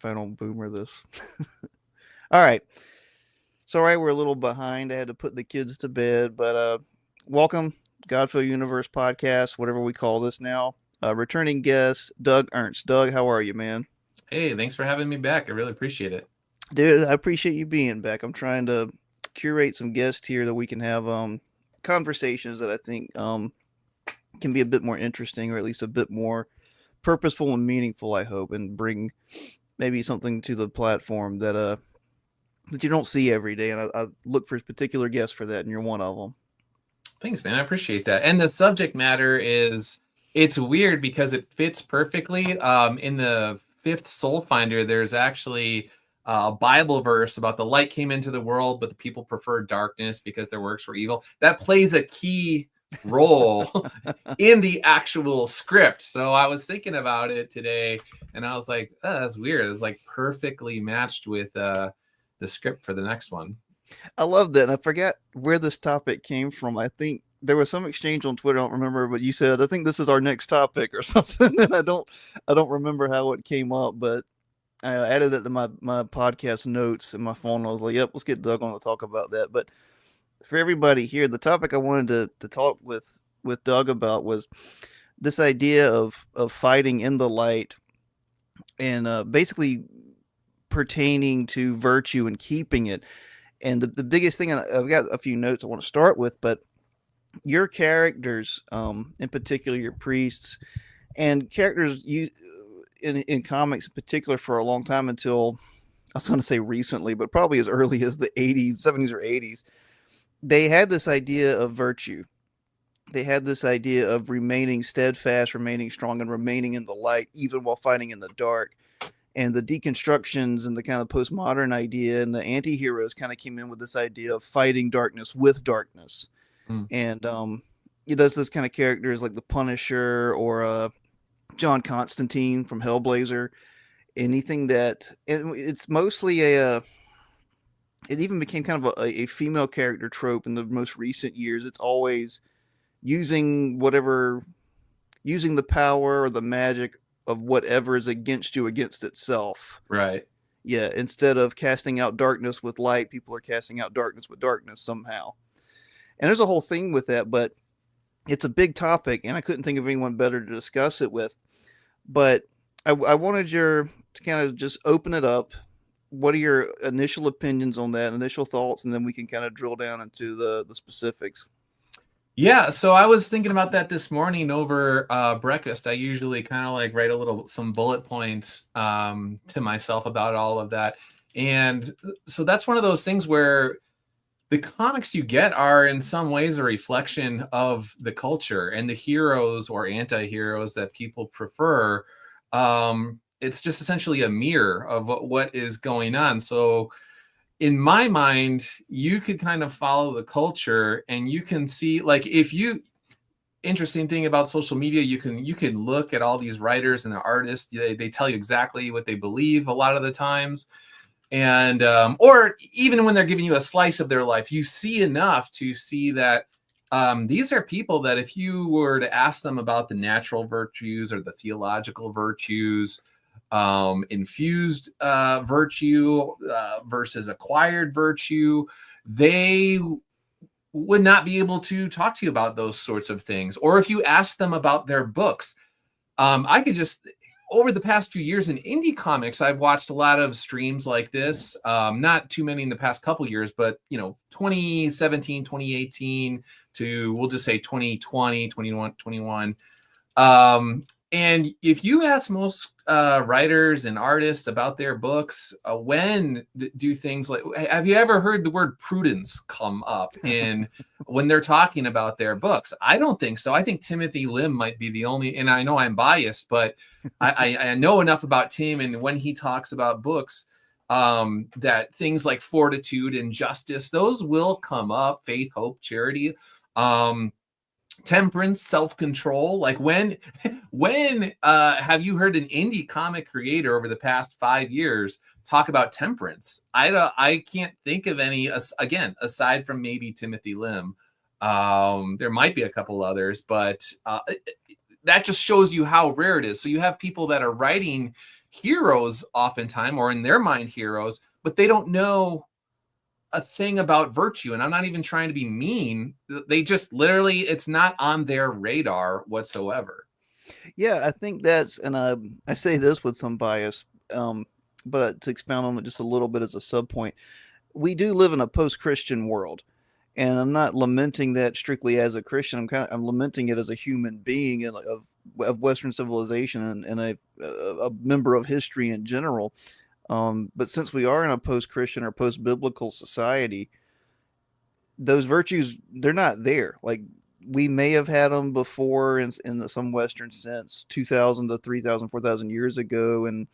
I don't boomer this. All right. Sorry, we're a little behind. I had to put the kids to bed, but welcome, Godful Universe podcast, whatever we call this now. Returning guest, Doug Ernst. Doug, how are you, man? Hey, thanks for having me back. I really appreciate it. Dude, I appreciate you being back. I'm trying to curate some guests here that we can have conversations that I think can be a bit more interesting, or at least a bit more purposeful and meaningful, I hope, and bring maybe something to the platform that you don't see every day. And I look for particular guests for that, and you're one of them. Thanks, man. I appreciate that. And the subject matter it's weird because it fits perfectly. In the fifth Soul Finder, there's actually a Bible verse about the light came into the world, but the people preferred darkness because their works were evil. That plays a key role in the actual script. So I was thinking about it today, and I was like, oh, that's weird. It's like perfectly matched with the script for the next one. I love that. And I forgot where this topic came from. I think there was some exchange on Twitter. I don't remember, but you said, I think this is our next topic or something. And I don't remember how it came up, but I added it to my podcast notes in my phone. I was like, yep, let's get Doug on to talk about that. But for everybody here, the topic I wanted to talk with Doug about was this idea of fighting in the light, and basically pertaining to virtue and keeping it. And the biggest thing, and I've got a few notes I want to start with, but your characters, in particular, your priests and characters you in comics in particular for a long time, until I was going to say recently, but probably as early as the 80s, 70s or 80s, they had this idea of virtue. They had this idea of remaining steadfast, remaining strong, and remaining in the light, even while fighting in the dark. And the deconstructions and the kind of postmodern idea and the anti-heroes kind of came in with this idea of fighting darkness with darkness. Mm. And there's those kind of characters like the Punisher or John Constantine from Hellblazer. Anything that, and it's mostly it even became kind of a female character trope in the most recent years. It's always using using the power or the magic of whatever is against you against itself. Right. Yeah, instead of casting out darkness with light, people are casting out darkness with darkness somehow. And there's a whole thing with that, but it's a big topic, and I couldn't think of anyone better to discuss it with. But I wanted to kind of just open it up. What are your initial opinions on that, initial thoughts, and then we can kind of drill down into the specifics. Yeah, so I was thinking about that this morning over breakfast. I usually kind of like write some bullet points to myself about all of that. And so that's one of those things where the comics you get are in some ways a reflection of the culture and the heroes or anti-heroes that people prefer. It's just essentially a mirror of what is going on. So in my mind, you could kind of follow the culture and you can see, like, interesting thing about social media, you can look at all these writers and the artists, they tell you exactly what they believe a lot of the times. And, or even when they're giving you a slice of their life, you see enough to see that these are people that if you were to ask them about the natural virtues or the theological virtues, infused virtue versus acquired virtue, they would not be able to talk to you about those sorts of things. Or if you ask them about their books, I could just, over the past few years in indie comics, I've watched a lot of streams like this, not too many in the past couple years, but 2017, 2018 to, we'll just say 2020, 21. And if you ask most writers and artists about their books, when do things like, have you ever heard the word prudence come up in when they're talking about their books? I don't think so. I think Timothy Lim might be the only, and I know I'm biased, but I know enough about Tim, and when he talks about books, that things like fortitude and justice, those will come up, faith, hope, charity, temperance, self-control. Like when have you heard an indie comic creator over the past 5 years talk about temperance? I can't think of any, again, aside from maybe Timothy Lim. There might be a couple others, but that just shows you how rare it is. So you have people that are writing heroes oftentimes, or in their mind heroes, but they don't know a thing about virtue. And I'm not even trying to be mean. They just literally, it's not on their radar whatsoever. Yeah, I think that's, and I say this with some bias, but to expound on it just a little bit as a sub point, we do live in a post-Christian world, and I'm not lamenting that strictly as a Christian. I'm lamenting it as a human being and of Western civilization and a member of history in general. But since we are in a post-Christian or post-biblical society, those virtues, they're not there. Like, we may have had them before in some Western sense, 2,000 to 3,000, 4,000 years ago, and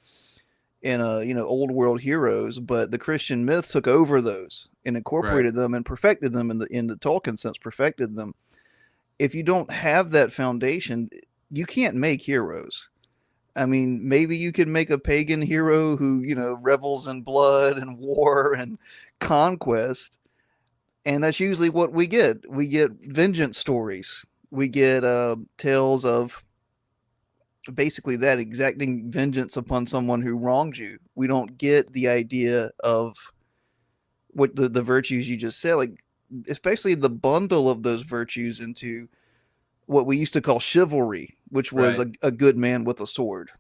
in old world heroes, but the Christian myth took over those and Right. incorporated them and perfected them in the Tolkien sense, perfected them. If you don't have that foundation, you can't make heroes. I mean, maybe you could make a pagan hero who, revels in blood and war and conquest, and that's usually what we get. We get vengeance stories. We get tales of basically that, exacting vengeance upon someone who wronged you. We don't get the idea of what the virtues you just said, like especially the bundle of those virtues into what we used to call chivalry, which was Right. a good man with a sword.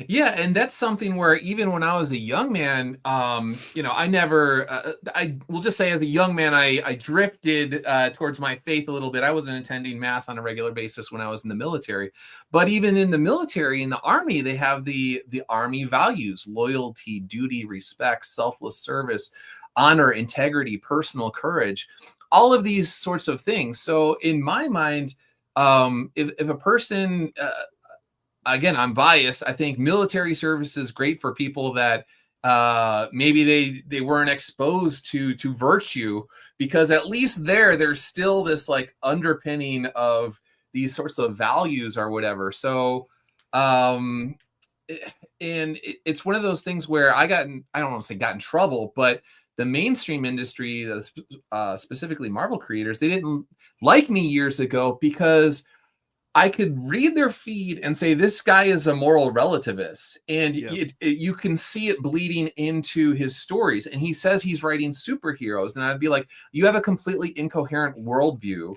Yeah, and that's something where even when I was a young man, I never, I will just say as a young man, I drifted towards my faith a little bit. I wasn't attending mass on a regular basis when I was in the military, but even in the military, in the army, they have the army values: loyalty, duty, respect, selfless service, honor, integrity, personal courage, all of these sorts of things. So in my mind, if a person again, I'm biased. I think military service is great for people that maybe they weren't exposed to virtue, because at least there's still this like underpinning of these sorts of values or whatever. So um and it's one of those things where I don't want to say got in trouble, but the mainstream industry, specifically Marvel creators, they didn't like me years ago because I could read their feed and say this guy is a moral relativist, and Yeah. you can see it bleeding into his stories. And he says he's writing superheroes, and I'd be like, you have a completely incoherent worldview,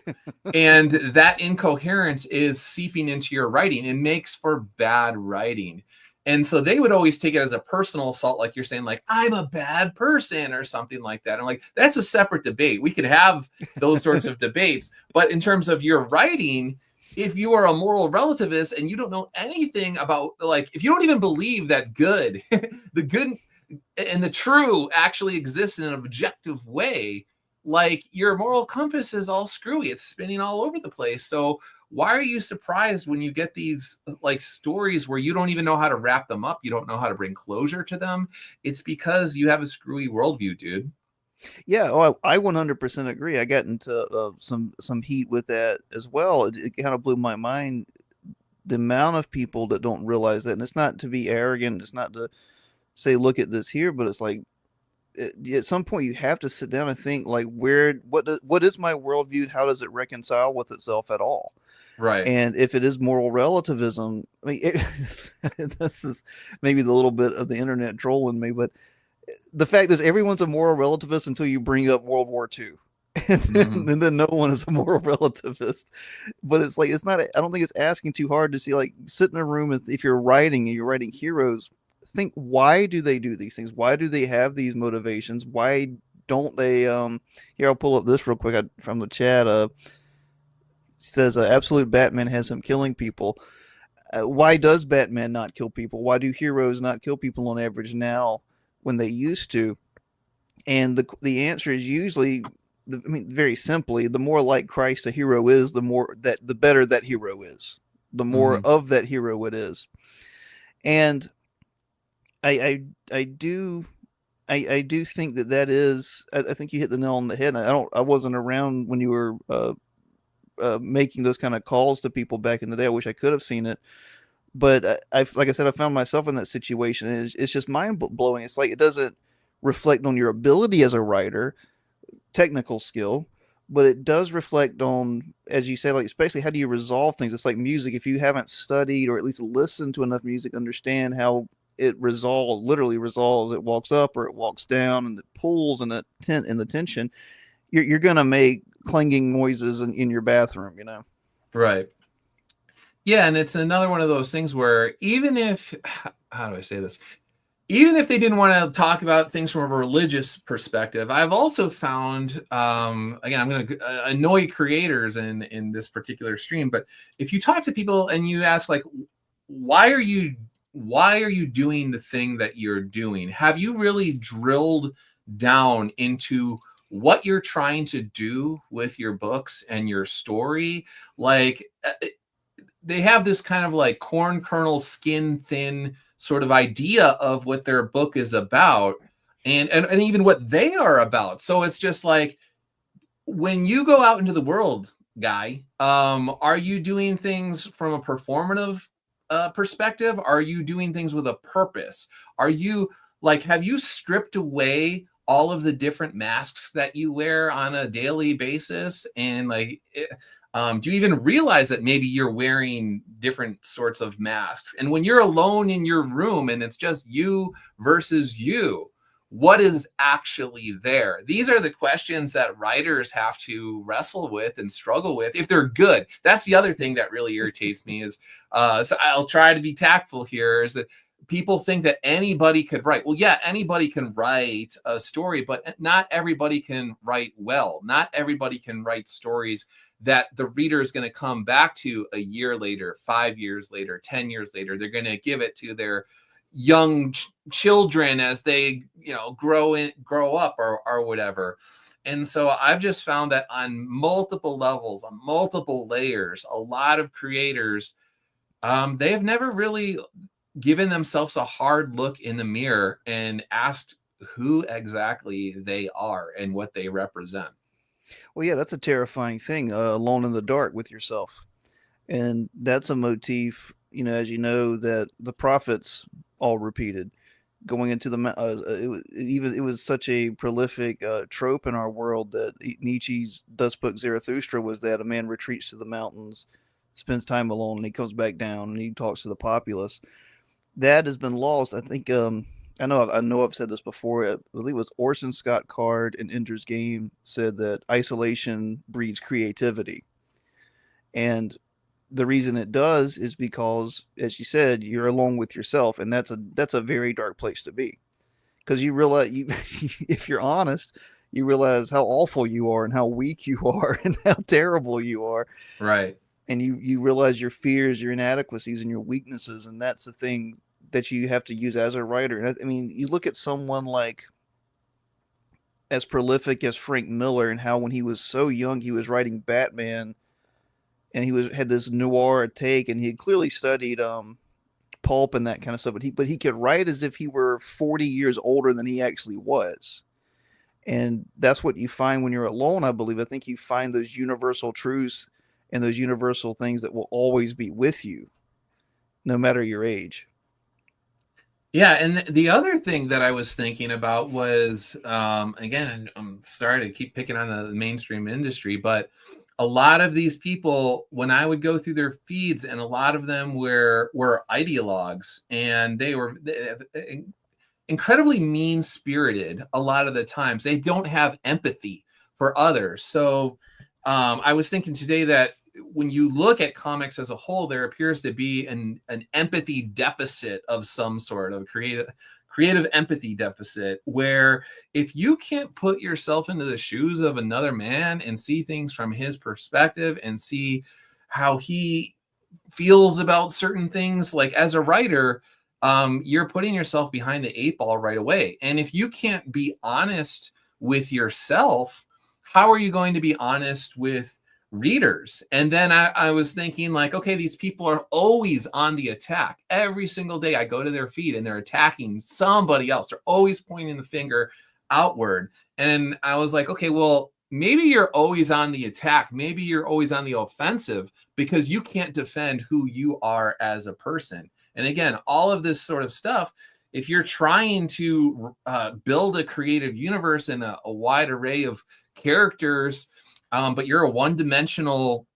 and that incoherence is seeping into your writing. It makes for bad writing. And so they would always take it as a personal assault, like you're saying, like, I'm a bad person or something like that. I'm like, that's a separate debate. We could have those sorts of debates. But in terms of your writing, if you are a moral relativist and you don't know anything about, like, if you don't even believe that good, the good and the true actually exists in an objective way, like, your moral compass is all screwy. It's spinning all over the place. So why are you surprised when you get these like stories where you don't even know how to wrap them up? You don't know how to bring closure to them. It's because you have a screwy worldview, dude. Yeah, oh, I 100% agree. I got into some heat with that as well. It kind of blew my mind, the amount of people that don't realize that. And it's not to be arrogant. It's not to say, look at this here, but it's like, at some point you have to sit down and think, like, what is my worldview? How does it reconcile with itself at all? Right. And if it is moral relativism, I mean, this is maybe the little bit of the internet trolling me, but the fact is, everyone's a moral relativist until you bring up World War II. Mm-hmm. And then no one is a moral relativist. But it's like, it's not, I don't think it's asking too hard to see, like, sit in a room, if you're writing and you're writing heroes, think, why do they do these things? Why do they have these motivations? Why don't they? Here, I'll pull up this real quick from the chat. Says absolute Batman has him killing people. Why does Batman not kill people? Why do heroes not kill people on average now when they used to? And the answer is usually, I mean, very simply, the more like Christ a hero is, the better that hero is, the more Mm-hmm. of that hero it is. And I do I do think that is, I think you hit the nail on the head. I wasn't around when you were making those kind of calls to people back in the day. I wish I could have seen it, but like I said, I found myself in that situation. And it's just mind blowing. It's like, it doesn't reflect on your ability as a writer, technical skill, but it does reflect on, as you say, like especially how do you resolve things. It's like music. If you haven't studied or at least listened to enough music, understand how it resolves, literally resolves. It walks up or it walks down, and it pulls and the tension. You're gonna make clanging noises in your bathroom. You know. Right. Yeah, and it's another one of those things where even if, how do I say this? Even if they didn't want to talk about things from a religious perspective, I've also found, again, I'm going to annoy creators in this particular stream, but if you talk to people and you ask like, why are you doing the thing that you're doing? Have you really drilled down into what you're trying to do with your books and your story? Like, they have this kind of like corn kernel skin thin sort of idea of what their book is about, and even what they are about. So it's just like, when you go out into the world, guy, are you doing things from a performative perspective? Are you doing things with a purpose? Are you like, have you stripped away all of the different masks that you wear on a daily basis? And like, do you even realize that maybe you're wearing different sorts of masks? And when you're alone in your room and it's just you versus you, what is actually there? These are the questions that writers have to wrestle with and struggle with if they're good. That's the other thing that really irritates me is, so I'll try to be tactful here, is that people think that anybody could write. Well, yeah, anybody can write a story, but not everybody can write well. Not everybody can write stories that the reader is going to come back to a year later, 5 years later, 10 years later. They're going to give it to their young children as they, grow up or whatever. And so I've just found that on multiple levels, on multiple layers, a lot of creators, they have never really given themselves a hard look in the mirror and asked who exactly they are and what they represent. Well, yeah, that's a terrifying thing. Alone in the dark with yourself, and that's a motif. As you know, that the prophets all repeated going into it was such a prolific trope in our world that Nietzsche's Thus Spoke Zarathustra was that a man retreats to the mountains, spends time alone, and he comes back down and he talks to the populace. That has been lost. I think I know I've said this before. I believe it was Orson Scott Card in Ender's Game said that isolation breeds creativity. And the reason it does is because, as you said, you're alone with yourself, and that's a very dark place to be. Because you realize, if you're honest, you realize how awful you are and how weak you are and how terrible you are, Right. and you realize your fears, your inadequacies, and your weaknesses, and that's the thing that you have to use as a writer. And I mean, you look at someone like as prolific as Frank Miller, and how when he was so young, he was writing Batman, and had this noir take, and he had clearly studied pulp and that kind of stuff. But he could write as if he were 40 years older than he actually was. And that's what you find when you're alone, I believe. I think you find those universal truths and those universal things that will always be with you, no matter your age. Yeah, and the other thing that I was thinking about was, again, and I'm sorry to keep picking on the mainstream industry, but a lot of these people, when I would go through their feeds, and a lot of them were ideologues, and they were incredibly mean spirited. A lot of the times, they don't have empathy for others. So I was thinking today that when you look at comics as a whole, there appears to be an empathy deficit of some sort, of creative empathy deficit, where if you can't put yourself into the shoes of another man and see things from his perspective and see how he feels about certain things, like as a writer, you're putting yourself behind the eight ball right away. And if you can't be honest with yourself, how are you going to be honest with readers? And then I was thinking, like, okay, these people are always on the attack. Every single day I go to their feed and they're attacking somebody else. They're always pointing the finger outward. And I was like, okay, well, maybe you're always on the attack. Maybe you're always on the offensive because you can't defend who you are as a person. And again, all of this sort of stuff, if you're trying to build a creative universe and a wide array of characters, but you're a one-dimensional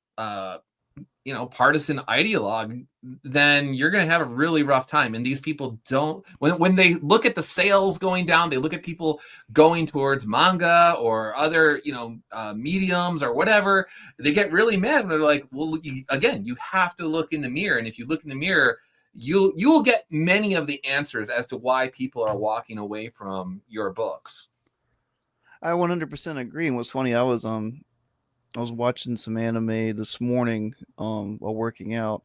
partisan ideologue, then you're going to have a really rough time. And these people don't, when they look at the sales going down, they look at people going towards manga or other, mediums or whatever, they get really mad and they're like, well, again, you have to look in the mirror. And if you look in the mirror, you'll get many of the answers as to why people are walking away from your books. I 100% agree. And what's funny, I was watching some anime this morning while working out,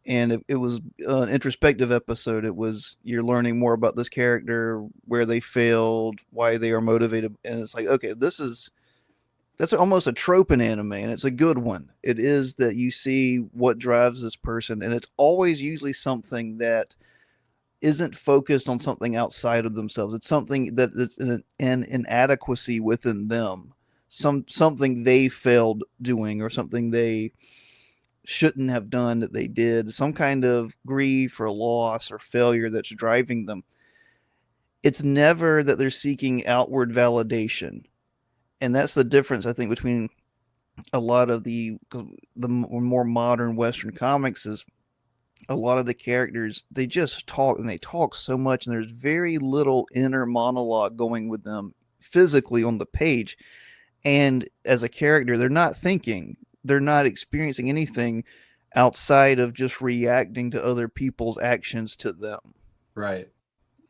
and it was an introspective episode. It was you're learning more about this character, where they failed, why they are motivated, and it's like, okay, that's almost a trope in anime, and it's a good one. It is that you see what drives this person, and it's always usually something that isn't focused on something outside of themselves. It's something that is an inadequacy within them, something they failed doing, or something they shouldn't have done that they did, some kind of grief or loss or failure that's driving them. It's never that they're seeking outward validation. And that's the difference, I think, between a lot of the more modern Western comics. Is a lot of the characters, they just talk, and they talk so much, and there's very little inner monologue going with them physically on the page. And as a character, they're not thinking, they're not experiencing anything outside of just reacting to other people's actions to them. Right.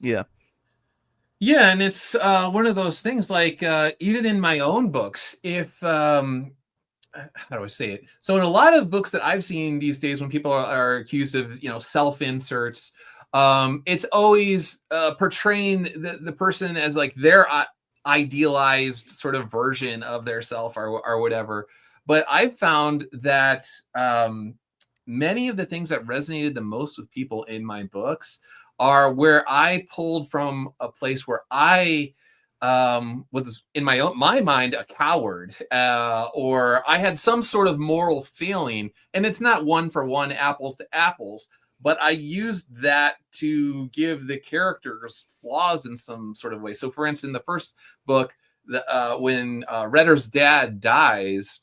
Yeah. Yeah, and it's one of those things, like even in my own books, if how do I say it? So in a lot of books that I've seen these days, when people are accused of self inserts, it's always portraying the person as like their idealized sort of version of their self, or whatever. But I've found that many of the things that resonated the most with people in my books are where I pulled from a place where I was in my mind a coward, or I had some sort of moral feeling, and it's not one for one, apples to apples, but I used that to give the characters flaws in some sort of way. So, for instance, in the first book, when Redder's dad dies,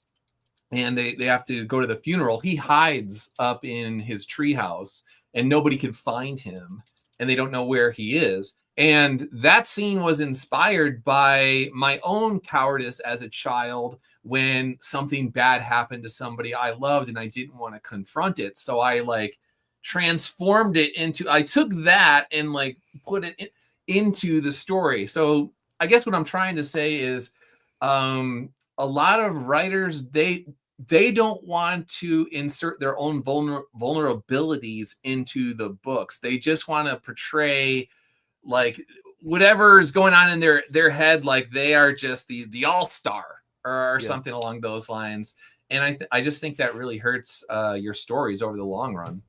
and they have to go to the funeral, he hides up in his treehouse, and nobody can find him, and they don't know where he is. And that scene was inspired by my own cowardice as a child when something bad happened to somebody I loved and I didn't want to confront it. So I transformed it into, I took that and put it into the story. So I guess what I'm trying to say is a lot of writers, they don't want to insert their own vulnerabilities into the books. They just want to portray whatever is going on in their head, like they are just the all-star or something along those lines. And I just think that really hurts your stories over the long run.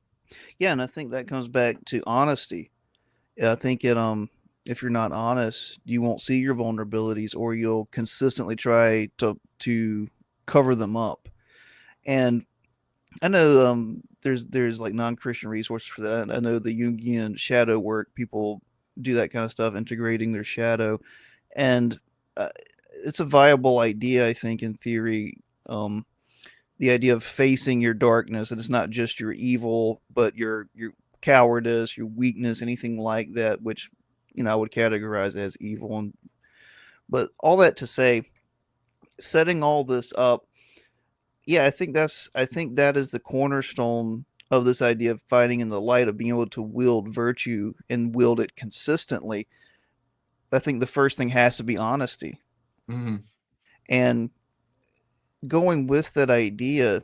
Yeah, and I think that comes back to honesty. I think if you're not honest, you won't see your vulnerabilities, or you'll consistently try to cover them up. And I know there's like non-Christian resources for that. I know the Jungian shadow work, people do that kind of stuff, integrating their shadow, and it's a viable idea, I think, in theory. The idea of facing your darkness, and it's not just your evil, but your cowardice, your weakness, anything like that, which I would categorize as evil. But all that to say, setting all this up, yeah, I think that is the cornerstone of this idea of fighting in the light, of being able to wield virtue and wield it consistently. I think the first thing has to be honesty. Mm-hmm. And going with that idea,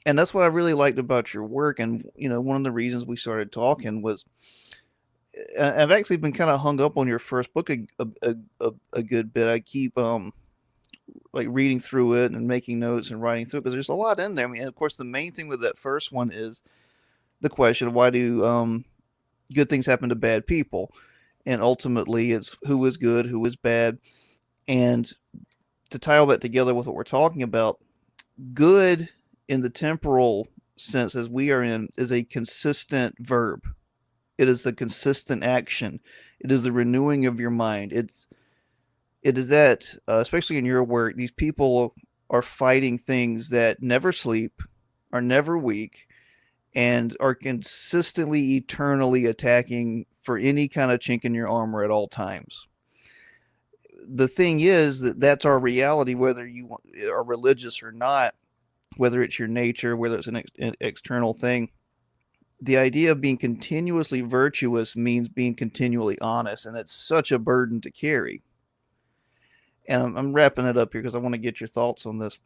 and that's what I really liked about your work. And one of the reasons we started talking was, I've actually been kind of hung up on your first book a good bit. I keep reading through it and making notes and writing through it, because there's a lot in there. I mean, of course, the main thing with that first one is the question of, why do good things happen to bad people? And ultimately, it's who is good, who is bad. And to tie all that together with what we're talking about, good in the temporal sense, as we are in, is a consistent verb. It is a consistent action. It is the renewing of your mind. It is that, especially in your work, these people are fighting things that never sleep, are never weak, and are consistently, eternally attacking for any kind of chink in your armor at all times. The thing is that that's our reality, whether you are religious or not, whether it's your nature, whether it's an external thing. The idea of being continuously virtuous means being continually honest, and it's such a burden to carry. And I'm wrapping it up here because I want to get your thoughts on this.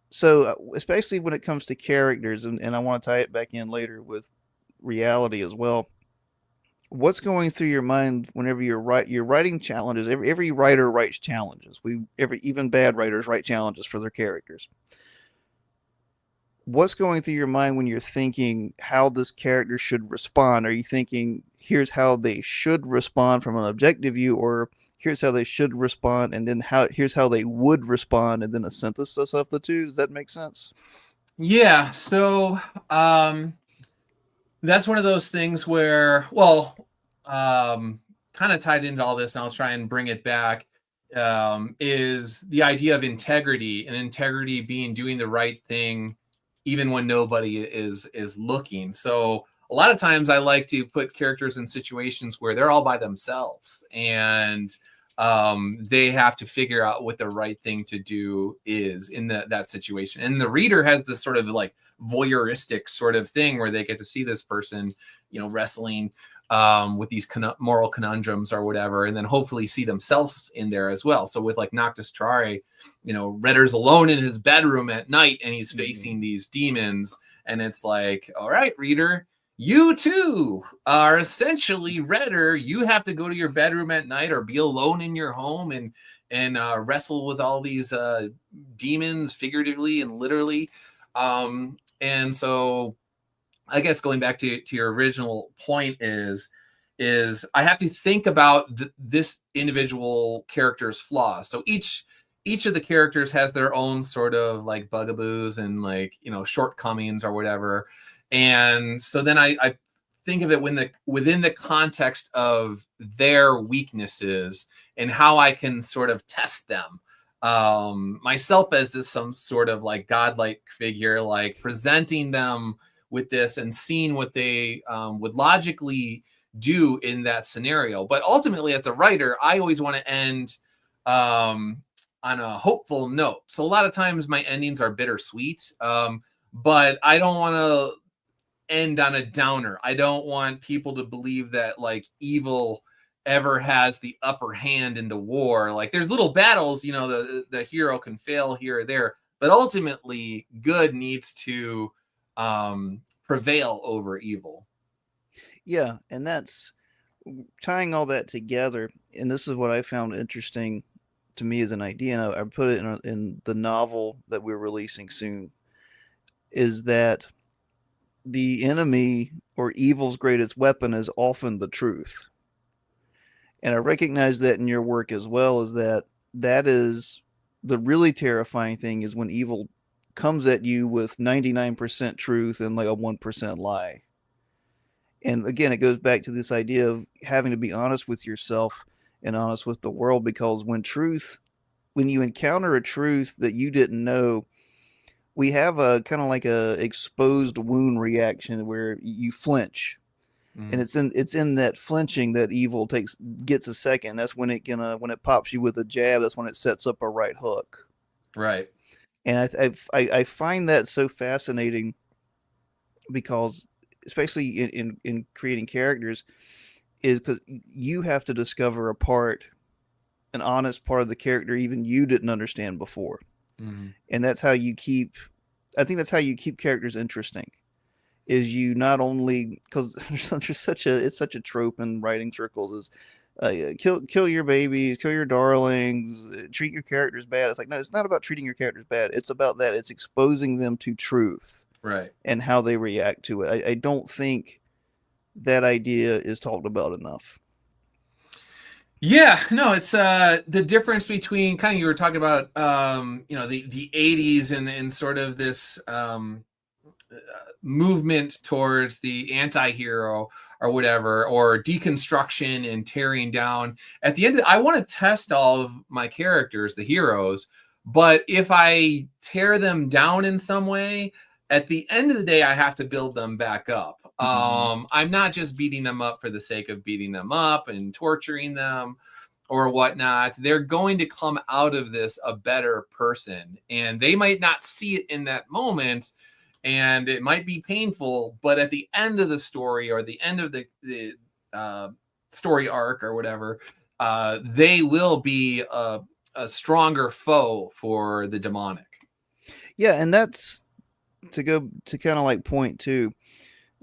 So, especially when it comes to characters, and I want to tie it back in later with reality as well. What's going through your mind whenever you're writing challenges? Every writer writes challenges. Even bad writers write challenges for their characters. What's going through your mind when you're thinking how this character should respond? Are you thinking here's how they should respond from an objective view, or here's how they should respond, and then here's how they would respond, and then a synthesis of the two? Does that make sense? Yeah. So that's one of those things where, well, kind of tied into all this, and I'll try and bring it back, is the idea of integrity, and integrity being doing the right thing even when nobody is looking. So a lot of times I like to put characters in situations where they're all by themselves, and they have to figure out what the right thing to do is in that situation. And the reader has this sort of like voyeuristic sort of thing where they get to see this person, wrestling with these moral conundrums or whatever, and then hopefully see themselves in there as well. So with like Noctis Trari, Redder's alone in his bedroom at night and he's facing these demons, and it's like, all right, reader, you too are essentially Redder. You have to go to your bedroom at night or be alone in your home and wrestle with all these demons, figuratively and literally. And so I guess going back to your original point is I have to think about this individual character's flaws. So each of the characters has their own sort of like bugaboos and like, shortcomings or whatever. And so then I think of it within the context of their weaknesses and how I can sort of test them. Myself as some sort of like godlike figure, like presenting them with this and seeing what they would logically do in that scenario. But ultimately, as a writer, I always want to end on a hopeful note. So a lot of times my endings are bittersweet, but I don't want to end on a downer. I don't want people to believe that like evil ever has the upper hand in the war. Like there's little battles, the hero can fail here or there, but ultimately good needs to prevail over evil. Yeah, and that's tying all that together. And this is what I found interesting to me as an idea, and I put it in the novel that we're releasing soon, is that the enemy or evil's greatest weapon is often the truth. And I recognize that in your work as well, is that is the really terrifying thing, is when evil comes at you with 99% truth and like a 1% lie. And again, it goes back to this idea of having to be honest with yourself and honest with the world, because when you encounter a truth that you didn't know, we have a kind of like a exposed wound reaction where you flinch. And it's in that flinching that evil gets a second. That's when when it pops you with a jab, that's when it sets up a right hook. Right. And I find that so fascinating, because especially in creating characters, is because you have to discover an honest part of the character even you didn't understand before. And that's how you keep I think that's how you keep characters interesting, is you not only, because it's such a trope in writing circles, is kill your babies, kill your darlings, treat your characters bad. It's like, no, it's not about treating your characters bad. It's about that. It's exposing them to truth, right, and how they react to it. I don't think that idea is talked about enough. Yeah, no, it's the difference between kind of, you were talking about the 80s and sort of this movement towards the anti-hero or whatever, or deconstruction and tearing down. At the end I want to test all of my characters, the heroes, But if I tear them down in some way, at the end of the day, I have to build them back up. Hmm. I'm not just beating them up for the sake of beating them up and torturing them or whatnot. They're going to come out of this a better person, and they might not see it in that moment, and it might be painful. But at the end of the story, or the end of the uh, story arc or whatever, they will be a stronger foe for the demonic. Yeah, and that's to go to kind of like point two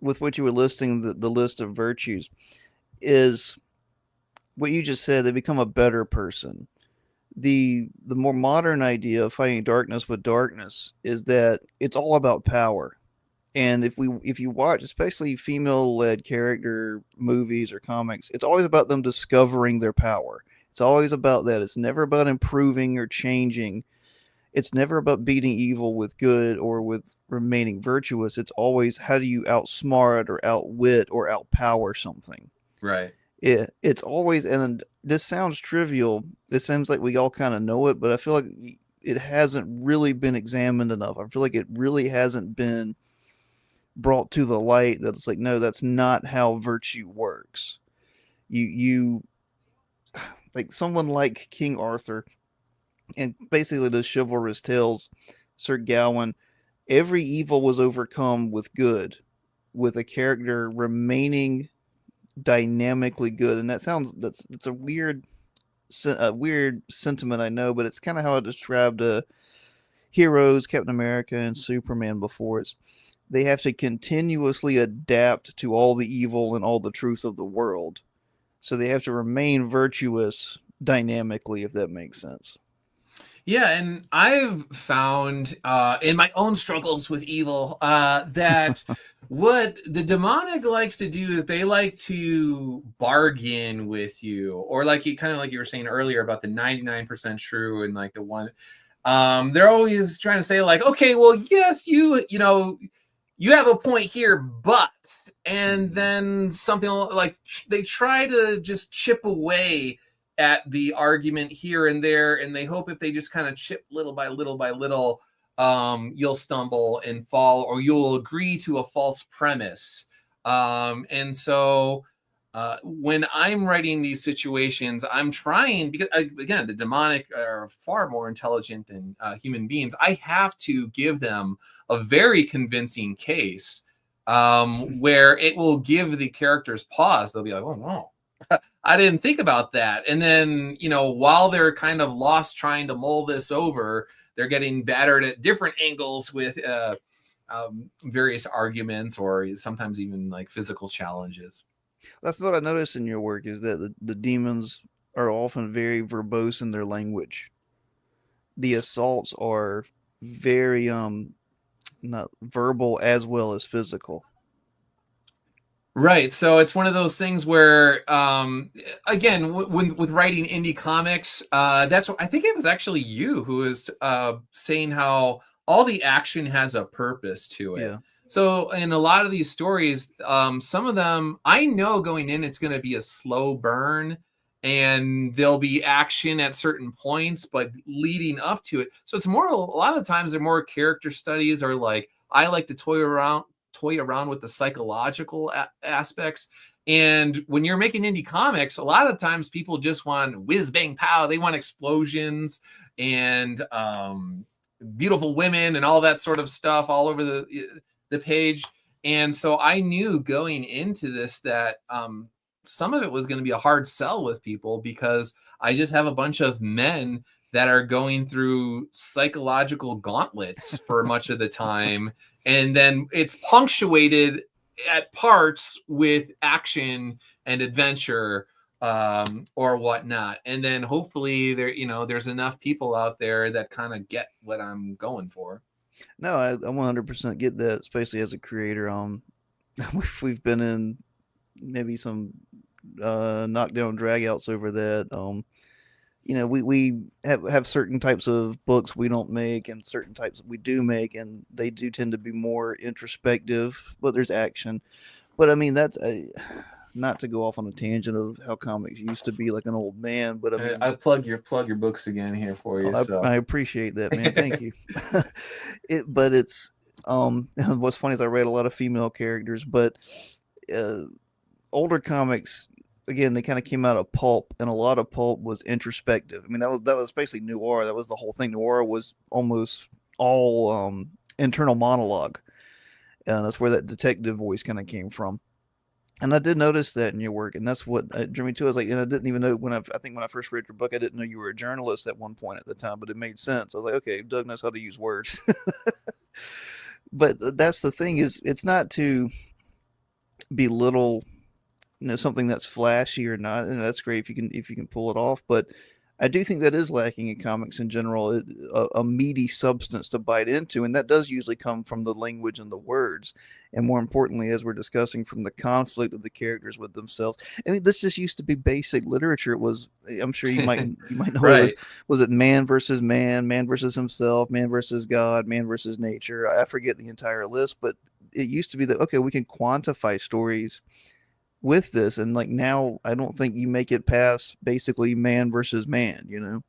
with what you were listing the list of virtues is what you just said. They become a better person. The more modern idea of fighting darkness with darkness is that it's all about power. And if you watch, especially female led character movies or comics, it's always about them discovering their power. It's always about that. It's never about improving or changing. It's never about beating evil with good or with remaining virtuous. It's always how do you outsmart or outwit or outpower something. Right. It's always, and this sounds trivial. It seems like we all kind of know it, but I feel like it hasn't really been examined enough. I feel like it really hasn't been brought to the light that it's like, no, that's not how virtue works. You like someone like King Arthur and basically the chivalrous tales, Sir Gawain, every evil was overcome with good, with a character remaining dynamically good. And that sounds that's a weird sentiment, I know, but it's kind of how I described heroes, Captain America and Superman before. It's they have to continuously adapt to all the evil and all the truth of the world. So they have to remain virtuous dynamically, if that makes sense. Yeah, and I've found in my own struggles with evil that what the demonic likes to do is they like to bargain with you, or like you kind of like you were saying earlier about the 99% true and like the one. They're always trying to say like, okay, well, yes, you have a point here, but, and Mm-hmm. then something like they try to just chip away at the argument here and there, and they hope if they just kind of chip little by little by little, you'll stumble and fall, or you'll agree to a false premise. And so when I'm writing these situations, I'm trying, because again, the demonic are far more intelligent than human beings. I have to give them a very convincing case, where it will give the characters pause. They'll be like, oh no, I didn't think about that. And then, while they're kind of lost trying to mull this over, they're getting battered at different angles with various arguments, or sometimes even like physical challenges. That's what I noticed in your work is that the demons are often very verbose in their language. The assaults are very not verbal as well as physical. Right. So it's one of those things where, again, when with writing indie comics, that's what I think it was actually you who was saying how all the action has a purpose to it. Yeah. So in a lot of these stories, some of them I know going in, it's going to be a slow burn, and there'll be action at certain points, but leading up to it. So it's more, a lot of times they're more character studies, or like I like to toy around with the psychological aspects. And when you're making indie comics, a lot of times people just want whiz bang pow. They want explosions and beautiful women and all that sort of stuff all over the page. And so I knew going into this that some of it was going to be a hard sell with people, because I just have a bunch of men that are going through psychological gauntlets for much of the time, and then it's punctuated at parts with action and adventure, or whatnot. And then hopefully there's enough people out there that kind of get what I'm going for. No, I 100% get that, especially as a creator. We've been in maybe some knockdown dragouts over that. We have certain types of books we don't make and certain types that we do make, and they do tend to be more introspective, but there's action. But I mean, not to go off on a tangent of how comics used to be like an old man, but I mean, I plug your books again here for you. I So appreciate that, man. Thank you. But it's what's funny is I read a lot of female characters, but uh, older comics again they kind of came out of pulp, and a lot of pulp was introspective. I mean that was basically noir. That was the whole thing. Noir was almost all internal monologue, and that's where that detective voice kind of came from. And I did notice that in your work, and that's what drew me to. I was like, and I didn't even know I think when I first read your book, I didn't know you were a journalist at one point at the time, but it made sense. I was like, okay, Doug knows how to use words. But that's the thing is, it's not to belittle, something that's flashy or not, and that's great if you can pull it off. But I do think that is lacking in comics in general, a meaty substance to bite into, and that does usually come from the language and the words, and more importantly, as we're discussing, from the conflict of the characters with themselves. I mean, this just used to be basic literature. It was, I'm sure you might know what it right. was it man versus man, man versus himself, man versus God, man versus nature. I forget the entire list, but it used to be that okay, we can quantify stories with this, and like now I don't think you make it past basically man versus man.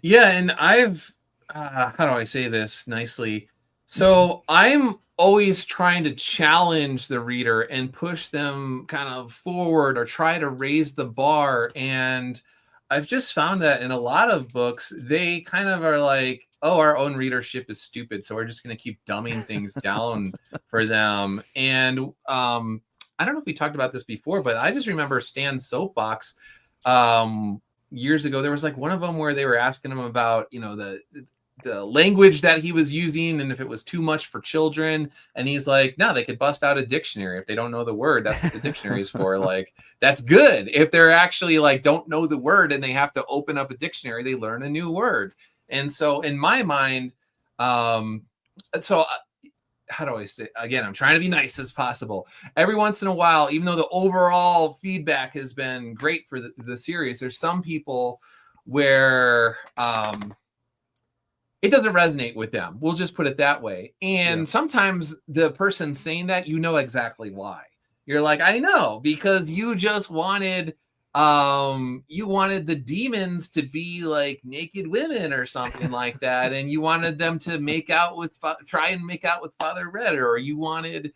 Yeah, and I've how do I say this nicely? So I'm always trying to challenge the reader and push them kind of forward or try to raise the bar. And I've just found that in a lot of books, they kind of are like, oh, our own readership is stupid, so we're just going to keep dumbing things down for them. And I don't know if we talked about this before, but I just remember Stan's soapbox years ago. There was like one of them where they were asking him about, the language that he was using and if it was too much for children. And he's like, no, they could bust out a dictionary. If they don't know the word, that's what the dictionary is for. Like, that's good. If they're actually like, don't know the word and they have to open up a dictionary, they learn a new word. And so in my mind, so how do I say, again, I'm trying to be nice as possible. Every once in a while, even though the overall feedback has been great for the series, there's some people where it doesn't resonate with them. We'll just put it that way. And Yeah. sometimes the person saying that, you know exactly why. You're like, I know, because you just wanted the demons to be like naked women or something like that, and you wanted them to try and make out with Father Red, or you wanted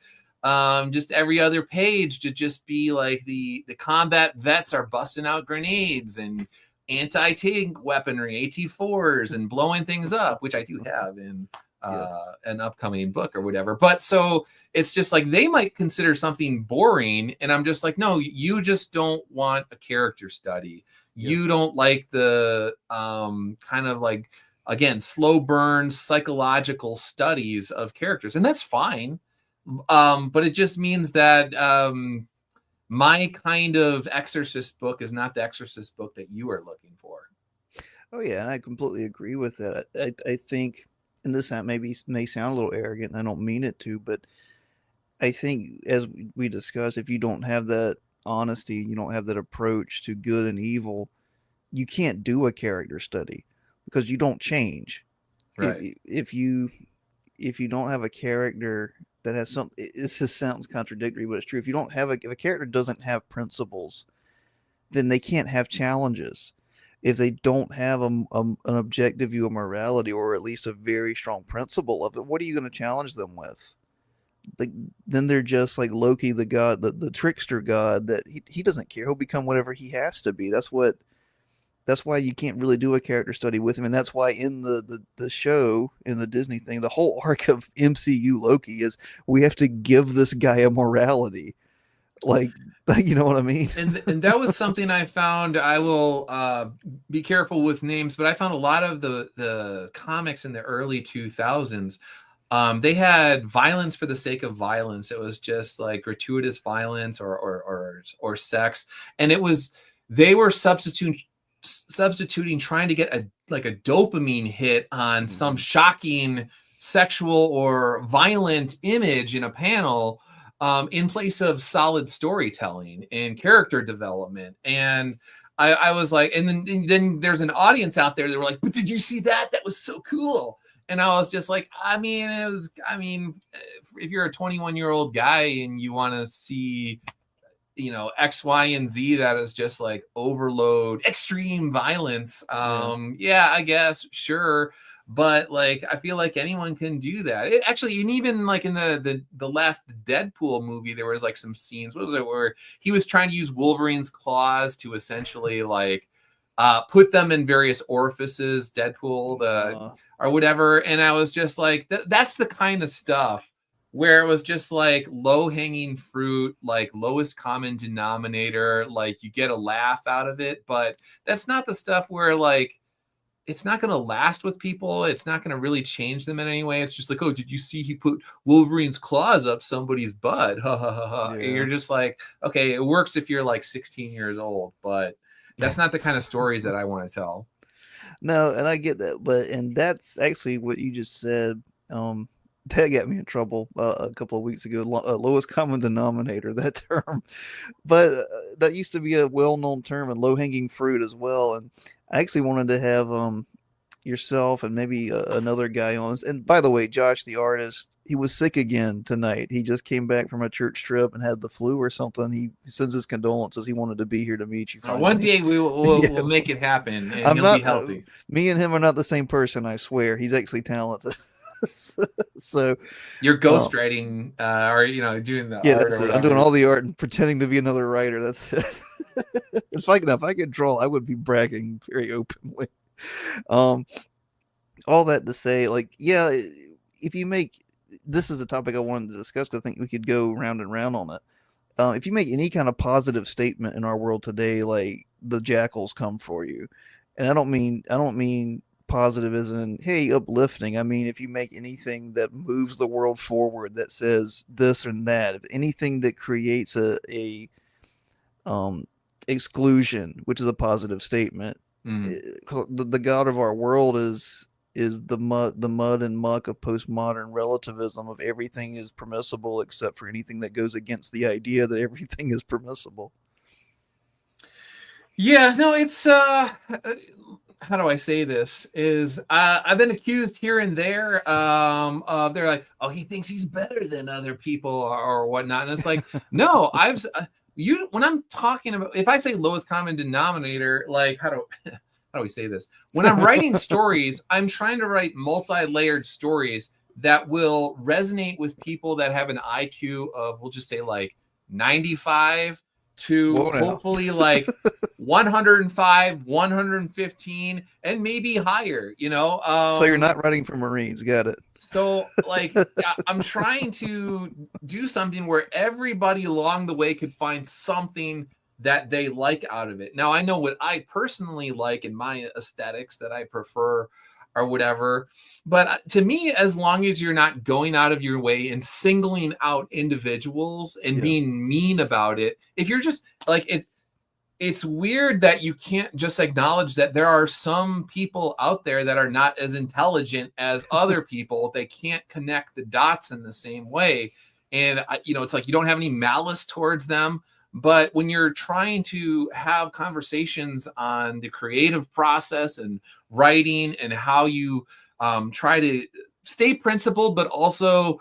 just every other page to just be like the combat vets are busting out grenades and anti-tank weaponry, AT4s, and blowing things up, which I do have in an upcoming book or whatever. But so it's just like they might consider something boring, and I'm just like, no, you just don't want a character study. You don't like the kind of like, again, slow burn psychological studies of characters, and that's fine. But it just means that my kind of Exorcist book is not the Exorcist book that you are looking for. Oh yeah, I completely agree with that. I think, and this may sound a little arrogant, and I don't mean it to, but I think as we discussed, if you don't have that honesty, you don't have that approach to good and evil, you can't do a character study because you don't change. Right. If you don't have a character that has some, it just sounds contradictory, but it's true. If a character doesn't have principles, then they can't have challenges. If they don't have an objective view of morality, or at least a very strong principle of it, what are you going to challenge them with? Like, then they're just like Loki, the god, the trickster god, that he doesn't care. He'll become whatever he has to be. That's why you can't really do a character study with him, and that's why in the show, in the Disney thing, the whole arc of MCU Loki is we have to give this guy a morality. Like, you know what I mean? And that was something I found. I will be careful with names, but I found a lot of the comics in the early 2000s. They had violence for the sake of violence. It was just like gratuitous violence or sex, and they were substituting trying to get a dopamine hit on some shocking sexual or violent image in a panel, in place of solid storytelling and character development. And I was like, and then there's an audience out there that were like, but did you see that? That was so cool. And I was just like, if you're a 21-year-old guy and you want to see, X, Y, and Z that is just like overload, extreme violence. Yeah. Yeah, I guess, sure. But like, I feel like anyone can do that. Actually, and even like in the last Deadpool movie, there was like some scenes. What was it where he was trying to use Wolverine's claws to essentially like put them in various orifices, Deadpool, or whatever. And I was just like, that's the kind of stuff where it was just like low hanging fruit, like lowest common denominator, like you get a laugh out of it. But that's not the stuff where like it's not going to last with people. It's not going to really change them in any way. It's just like, oh, did you see he put Wolverine's claws up somebody's butt? Ha ha ha ha. Yeah. You're just like, okay, it works if you're like 16 years old, but that's not the kind of stories that I want to tell. No, and I get that, and that's actually what you just said. That got me in trouble a couple of weeks ago. Lowest common denominator, that term, but that used to be a well-known term, and low-hanging fruit as well. And I actually wanted to have yourself and maybe another guy on. And by the way, Josh, the artist, he was sick again tonight. He just came back from a church trip and had the flu or something. He sends his condolences. He wanted to be here to meet you finally. One day we'll make it happen, and he'll be healthy. Me and him are not the same person, I swear. He's actually talented. So you're ghostwriting, or doing the art. I'm doing all the art and pretending to be another writer. That's it. If I could draw, I would be bragging very openly. All that to say, like, yeah, if you make this is a topic I wanted to discuss, because I think we could go round and round on it. If you make any kind of positive statement in our world today, like the jackals come for you, and I don't mean positive as in, hey, uplifting. I mean, if you make anything that moves the world forward, that says this and that, if anything that creates a exclusion, which is a positive statement, the god of our world is the mud and muck of postmodern relativism of everything is permissible except for anything that goes against the idea that everything is permissible. Yeah, no, it's how do I say this? Is I've been accused here and there of they're like, oh, he thinks he's better than other people or whatnot, and it's like, no, when I'm talking about, if I say lowest common denominator, like how do we say this? When I'm writing stories, I'm trying to write multi-layered stories that will resonate with people that have an IQ of, we'll just say like 95 to hopefully like 105, 115, and maybe higher, So you're not writing for Marines. Got it. So like, I'm trying to do something where everybody along the way could find something that they like out of it. Now, I know what I personally like in my aesthetics that I prefer or whatever. But to me, as long as you're not going out of your way and singling out individuals and being mean about it, if you're just like, it's weird that you can't just acknowledge that there are some people out there that are not as intelligent as other people. They can't connect the dots in the same way. And, it's like you don't have any malice towards them. But when you're trying to have conversations on the creative process and writing and how you try to stay principled, but also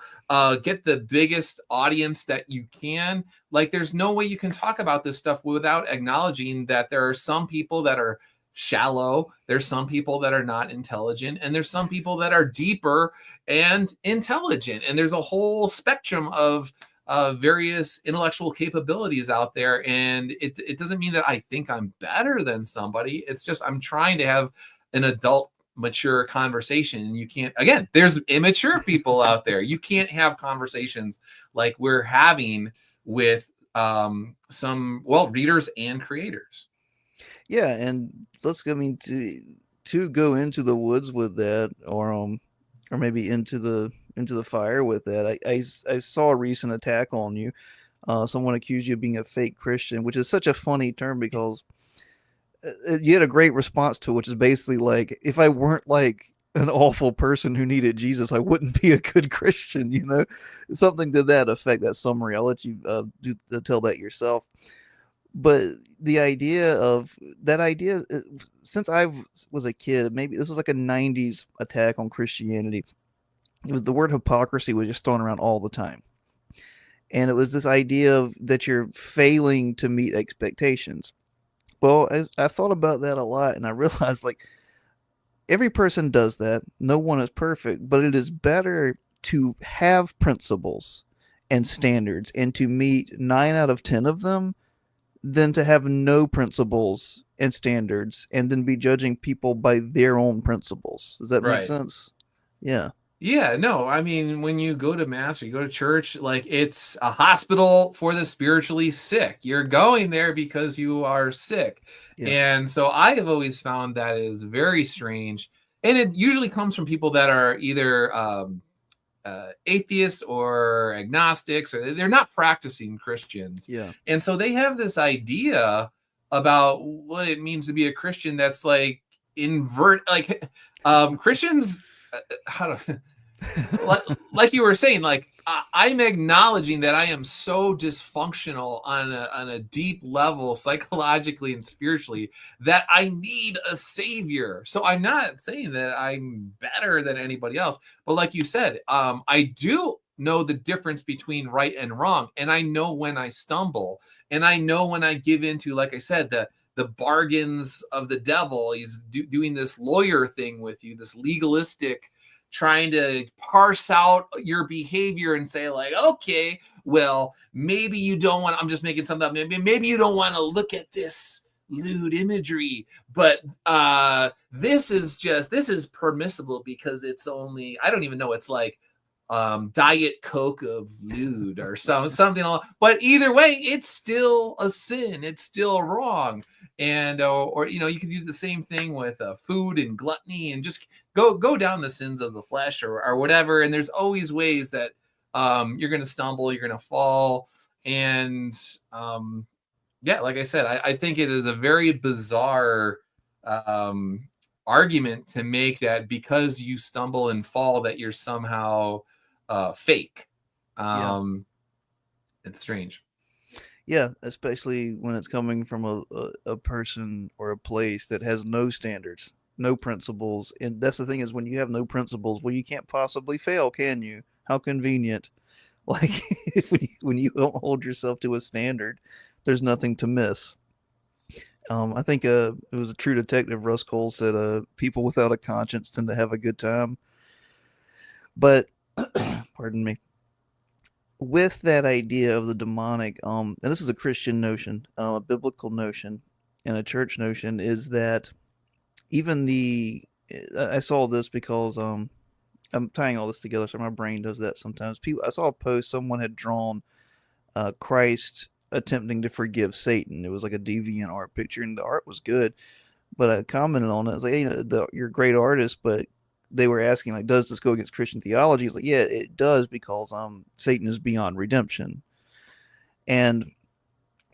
get the biggest audience that you can, like there's no way you can talk about this stuff without acknowledging that there are some people that are shallow, there's some people that are not intelligent, and there's some people that are deeper and intelligent. And there's a whole spectrum of various intellectual capabilities out there. And it doesn't mean that I think I'm better than somebody. It's just I'm trying to have an adult, mature conversation. And you can't, again, there's immature people out there. You can't have conversations like we're having with some, readers and creators. Yeah, and to go into the woods with that, or maybe into the fire with that. I saw a recent attack on you. Someone accused you of being a fake Christian, which is such a funny term because you had a great response to it, which is basically like, if I weren't like an awful person who needed Jesus, I wouldn't be a good Christian, something to that effect, that summary. I'll let you tell that yourself. But the idea, since I was a kid, maybe this was like a 90s attack on Christianity. It was the word hypocrisy was just thrown around all the time. And it was this idea of that you're failing to meet expectations. Well, I thought about that a lot, and I realized like every person does that. No one is perfect, but it is better to have principles and standards and to meet 9 out of 10 of them than to have no principles and standards and then be judging people by their own principles. Does that make Right. sense? Yeah. Yeah, no, I mean, when you go to mass or you go to church, like it's a hospital for the spiritually sick. You're going there because you are sick. Yeah. And so I have always found that is very strange. And it usually comes from people that are either atheists or agnostics, or they're not practicing Christians. Yeah. And so they have this idea about what it means to be a Christian that's like like Christians, how do like you were saying, like I'm acknowledging that I am so dysfunctional on a deep level, psychologically and spiritually, that I need a savior. So I'm not saying that I'm better than anybody else, but like you said, I do know the difference between right and wrong, and I know when I stumble, and I know when I give into, like I said, the bargains of the devil. He's doing this lawyer thing with you, this legalistic, trying to parse out your behavior and say like, okay, well, maybe you don't want, I'm just making something up, maybe you don't want to look at this lewd imagery, but this is permissible because it's only, I don't even know, it's like Diet Coke of lewd or something, but either way, it's still a sin, it's still wrong. And or you know, you can do the same thing with food and gluttony, and just go down the sins of the flesh, or whatever. And there's always ways that you're going to stumble, you're going to fall. And yeah, like I said, I think it is a very bizarre argument to make, that because you stumble and fall that you're somehow fake. Yeah. It's strange. Yeah, especially when it's coming from a person or a place that has no standards, no principles. And that's the thing, is when you have no principles, well, you can't possibly fail, can you? How convenient. Like when you don't hold yourself to a standard, there's nothing to miss. I think it was a True Detective, Russ Cole said, people without a conscience tend to have a good time. But, pardon me, with that idea of the demonic, and this is a Christian notion, a biblical notion, and a church notion, is that even I saw this because I'm tying all this together, so my brain does that sometimes. I saw a post, someone had drawn Christ attempting to forgive Satan. It was like a deviant art picture, and the art was good. But I commented on it. I was like, hey, you're a great artist, but they were asking, like, does this go against Christian theology? It's like, yeah, it does, because Satan is beyond redemption. And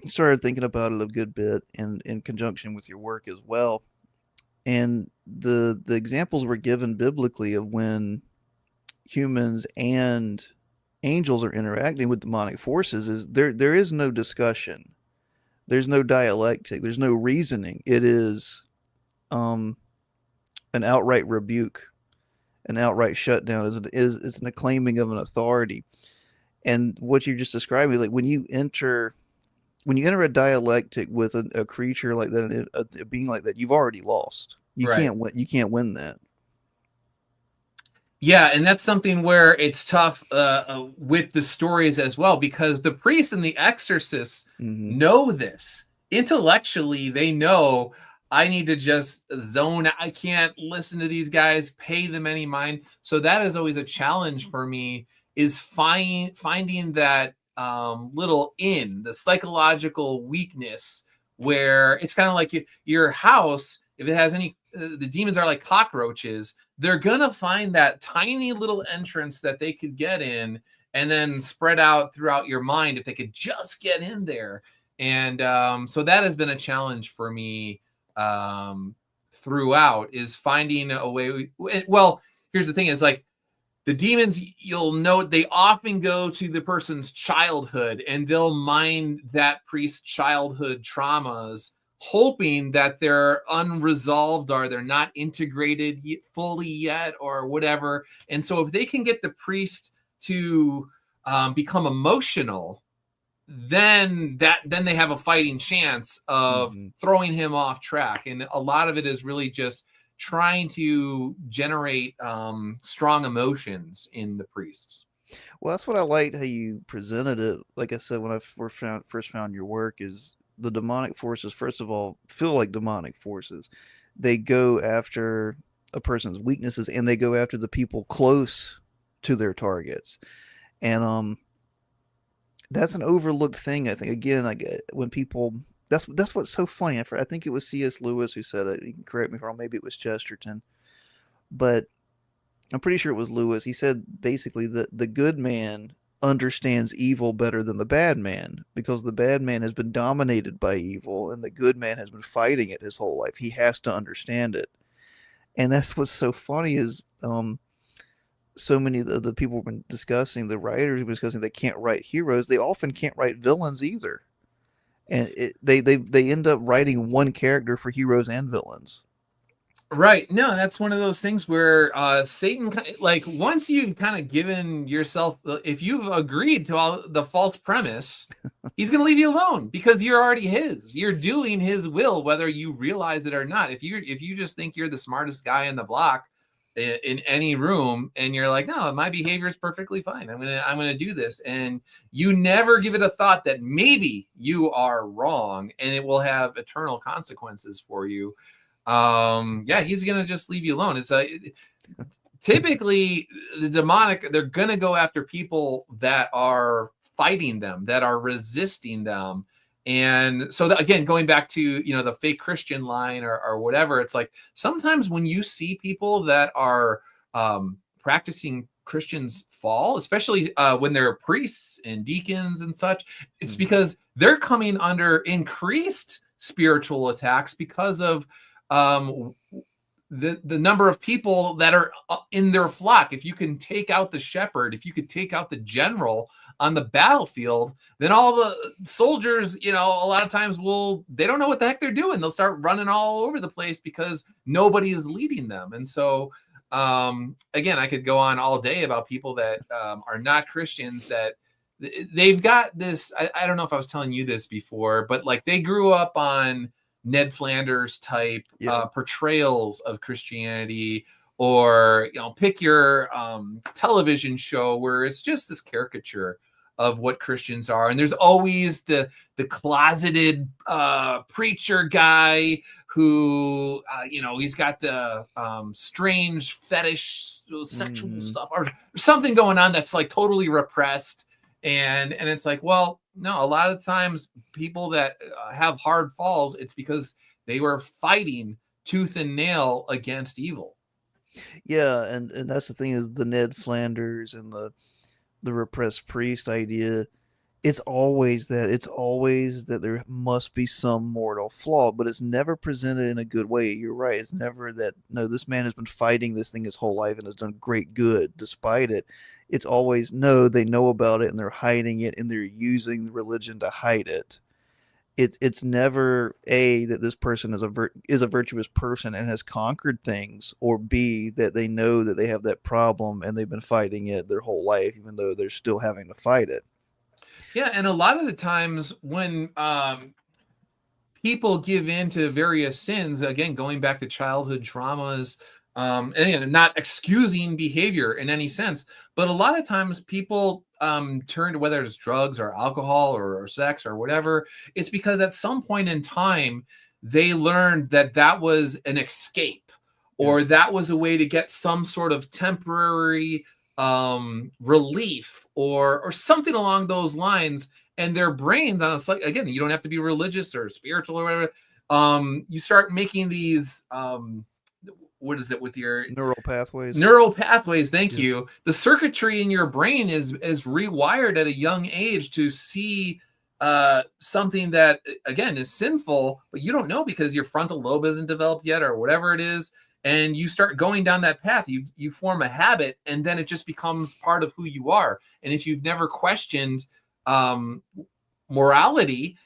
started thinking about it a good bit in conjunction with your work as well. And the examples were given biblically of when humans and angels are interacting with demonic forces, is there is no discussion. There's no dialectic. There's no reasoning. It is an outright rebuke, an outright shutdown, is an acclaiming of an authority. And what you're just describing is like when you enter a dialectic with a creature like that, a being like that, you've already lost. You Right. can't win. You can't win that. Yeah, and that's something where it's tough with the stories as well, because the priests and the exorcists Mm-hmm. know this. Intellectually, they know I need to just zone out. I can't listen to these guys, pay them any mind. So that is always a challenge for me, is finding that little the psychological weakness, where it's kind of like your house, if it has any, the demons are like cockroaches, they're gonna find that tiny little entrance that they could get in, and then spread out throughout your mind if they could just get in there. And so that has been a challenge for me throughout, is finding a way. Well, here's the thing: is like the demons, you'll note, they often go to the person's childhood, and they'll mine that priest's childhood traumas, hoping that they're unresolved, or they're not integrated fully yet, or whatever. And so if they can get the priest to become emotional, then they have a fighting chance of Hmm. throwing him off track. And a lot of it is really just trying to generate strong emotions in the priests. Well, that's what I liked how you presented it. Like I said, when I first found your work, is the demonic forces, first of all, feel like demonic forces. They go after a person's weaknesses and they go after the people close to their targets. And that's an overlooked thing, I think. Again, like when people, that's what's so funny. I think it was C.S. Lewis who said it. You can correct me if I'm wrong. Maybe it was Chesterton, but I'm pretty sure it was Lewis. He said basically that the good man understands evil better than the bad man because the bad man has been dominated by evil and the good man has been fighting it his whole life. He has to understand it. And that's what's so funny is so many of the people have been discussing, the writers have been discussing, they can't write heroes. They often can't write villains either. And they end up writing one character for heroes and villains. Right. No, that's one of those things where Satan, like once you've kind of given yourself, if you've agreed to all the false premise, he's going to leave you alone because you're already his. You're doing his will, whether you realize it or not. If you just think you're the smartest guy in the block in any room, and you're like, no, my behavior is perfectly fine. I'm gonna do this, and you never give it a thought that maybe you are wrong, and it will have eternal consequences for you. Yeah, he's gonna just leave you alone. It's typically the demonic, they're gonna go after people that are fighting them, that are resisting them. And so again, going back to the fake Christian line or whatever, it's like sometimes when you see people that are practicing Christians fall, especially when they're priests and deacons and such, it's because they're coming under increased spiritual attacks because of the number of people that are in their flock. If you can take out the shepherd, if you could take out the general on the battlefield, then all the soldiers, a lot of times they don't know what the heck they're doing. They'll start running all over the place because nobody is leading them. And so, again, I could go on all day about people that are not Christians, that they've got this. I don't know if I was telling you this before, but like they grew up on Ned Flanders type portrayals of Christianity, or pick your television show where it's just this caricature of what Christians are, and there's always the closeted preacher guy who he's got the strange fetish sexual stuff or something going on that's like totally repressed. And it's like, well, no, a lot of times people that have hard falls, it's because they were fighting tooth and nail against evil. Yeah, and that's the thing is the Ned Flanders and the repressed priest idea. It's always that there must be some mortal flaw, but it's never presented in a good way. You're right. It's never that, no, this man has been fighting this thing his whole life and has done great good despite it. It's always, no, they know about it and they're hiding it and they're using religion to hide it. It's never A, that this person is a virtuous person and has conquered things, or B, that they know that they have that problem and they've been fighting it their whole life even though they're still having to fight it. Yeah, and a lot of the times when people give in to various sins, again, going back to childhood traumas, and again, not excusing behavior in any sense, but a lot of times people turn to, whether it's drugs or alcohol or sex or whatever, it's because at some point in time, they learned that was an escape, or that was a way to get some sort of temporary relief or something along those lines. And their brains, on a again, you don't have to be religious or spiritual or whatever. You start making these what is it with your Neural pathways. Thank you. The circuitry in your brain is rewired at a young age to see something that, again, is sinful, but you don't know because your frontal lobe isn't developed yet or whatever it is. And you start going down that path. You form a habit, and then it just becomes part of who you are. And if you've never questioned morality,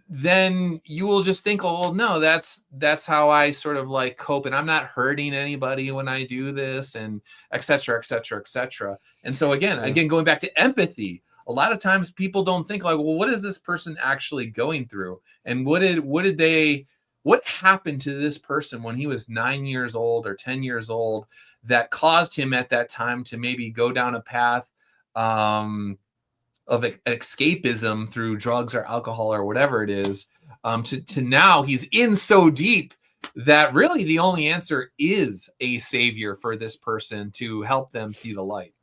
then you will just think, oh well, no, that's how I sort of like cope, and I'm not hurting anybody when I do this, and et cetera, et cetera, et cetera. And so Yeah. again, going back to empathy, a lot of times people don't think like, well, what is this person actually going through, and what happened to this person when he was 9 years old or 10 years old that caused him at that time to maybe go down a path um, of escapism through drugs or alcohol or whatever it is, to now he's in so deep that really the only answer is a savior for this person to help them see the light.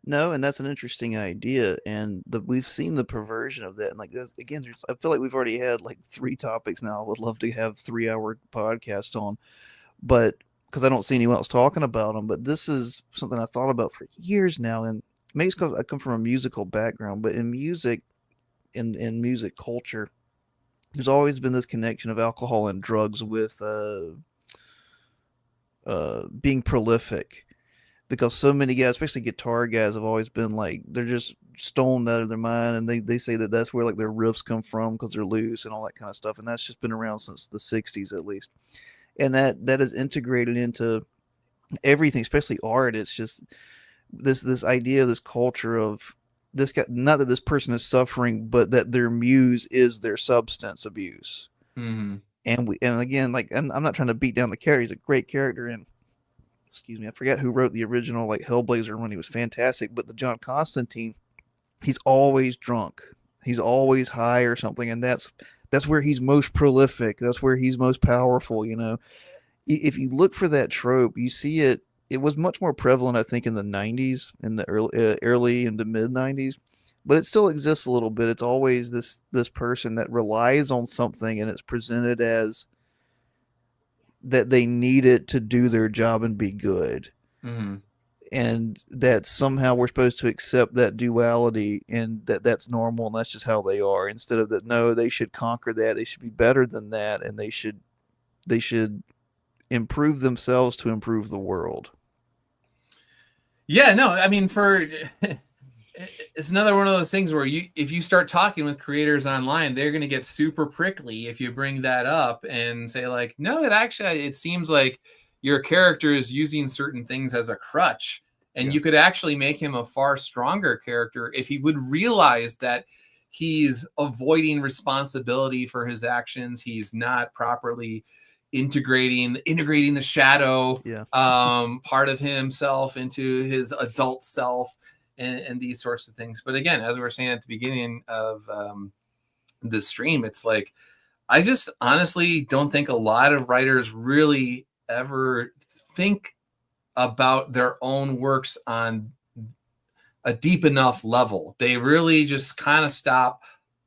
No, and that's an interesting idea, and we've seen the perversion of that. And like this again, I feel like we've already had like three topics now. I would love to have 3 hour podcast on, but because I don't see anyone else talking about them. But this is something I thought about for years now, and maybe it's because I come from a musical background. But in music, in music culture, there's always been this connection of alcohol and drugs with being prolific, because so many guys, especially guitar guys, have always been like they're just stoned out of their mind, and they say that that's where like their riffs come from because they're loose and all that kind of stuff, and that's just been around since the '60s at least, and that is integrated into everything, especially art. It's just this idea, this culture of this guy, not that this person is suffering, but that their muse is their substance abuse. Mm-hmm. And again, like I'm not trying to beat down the character. He's a great character, and excuse me, I forget who wrote the original like Hellblazer when he was fantastic, but the John Constantine, he's always drunk. He's always high or something, and that's where he's most prolific. That's where he's most powerful. If you look for that trope, you see it. It was much more prevalent, I think, in the '90s, in the early into mid '90s, but it still exists a little bit. It's always this person that relies on something, and it's presented as that they need it to do their job and be good, Mm-hmm. and that somehow we're supposed to accept that duality, and that's normal, and that's just how they are, instead of that, no, they should conquer that, they should be better than that, and they should improve themselves to improve the world. Yeah, no, I mean, it's another one of those things where if you start talking with creators online, they're going to get super prickly if you bring that up and say like, no, it seems like your character is using certain things as a crutch, and Yeah. you could actually make him a far stronger character if he would realize that he's avoiding responsibility for his actions. He's not properly integrating the shadow Yeah. part of himself into his adult self, and these sorts of things. But again, as we were saying at the beginning of the stream, it's like I just honestly don't think a lot of writers really ever think about their own works on a deep enough level. They really just kind of stop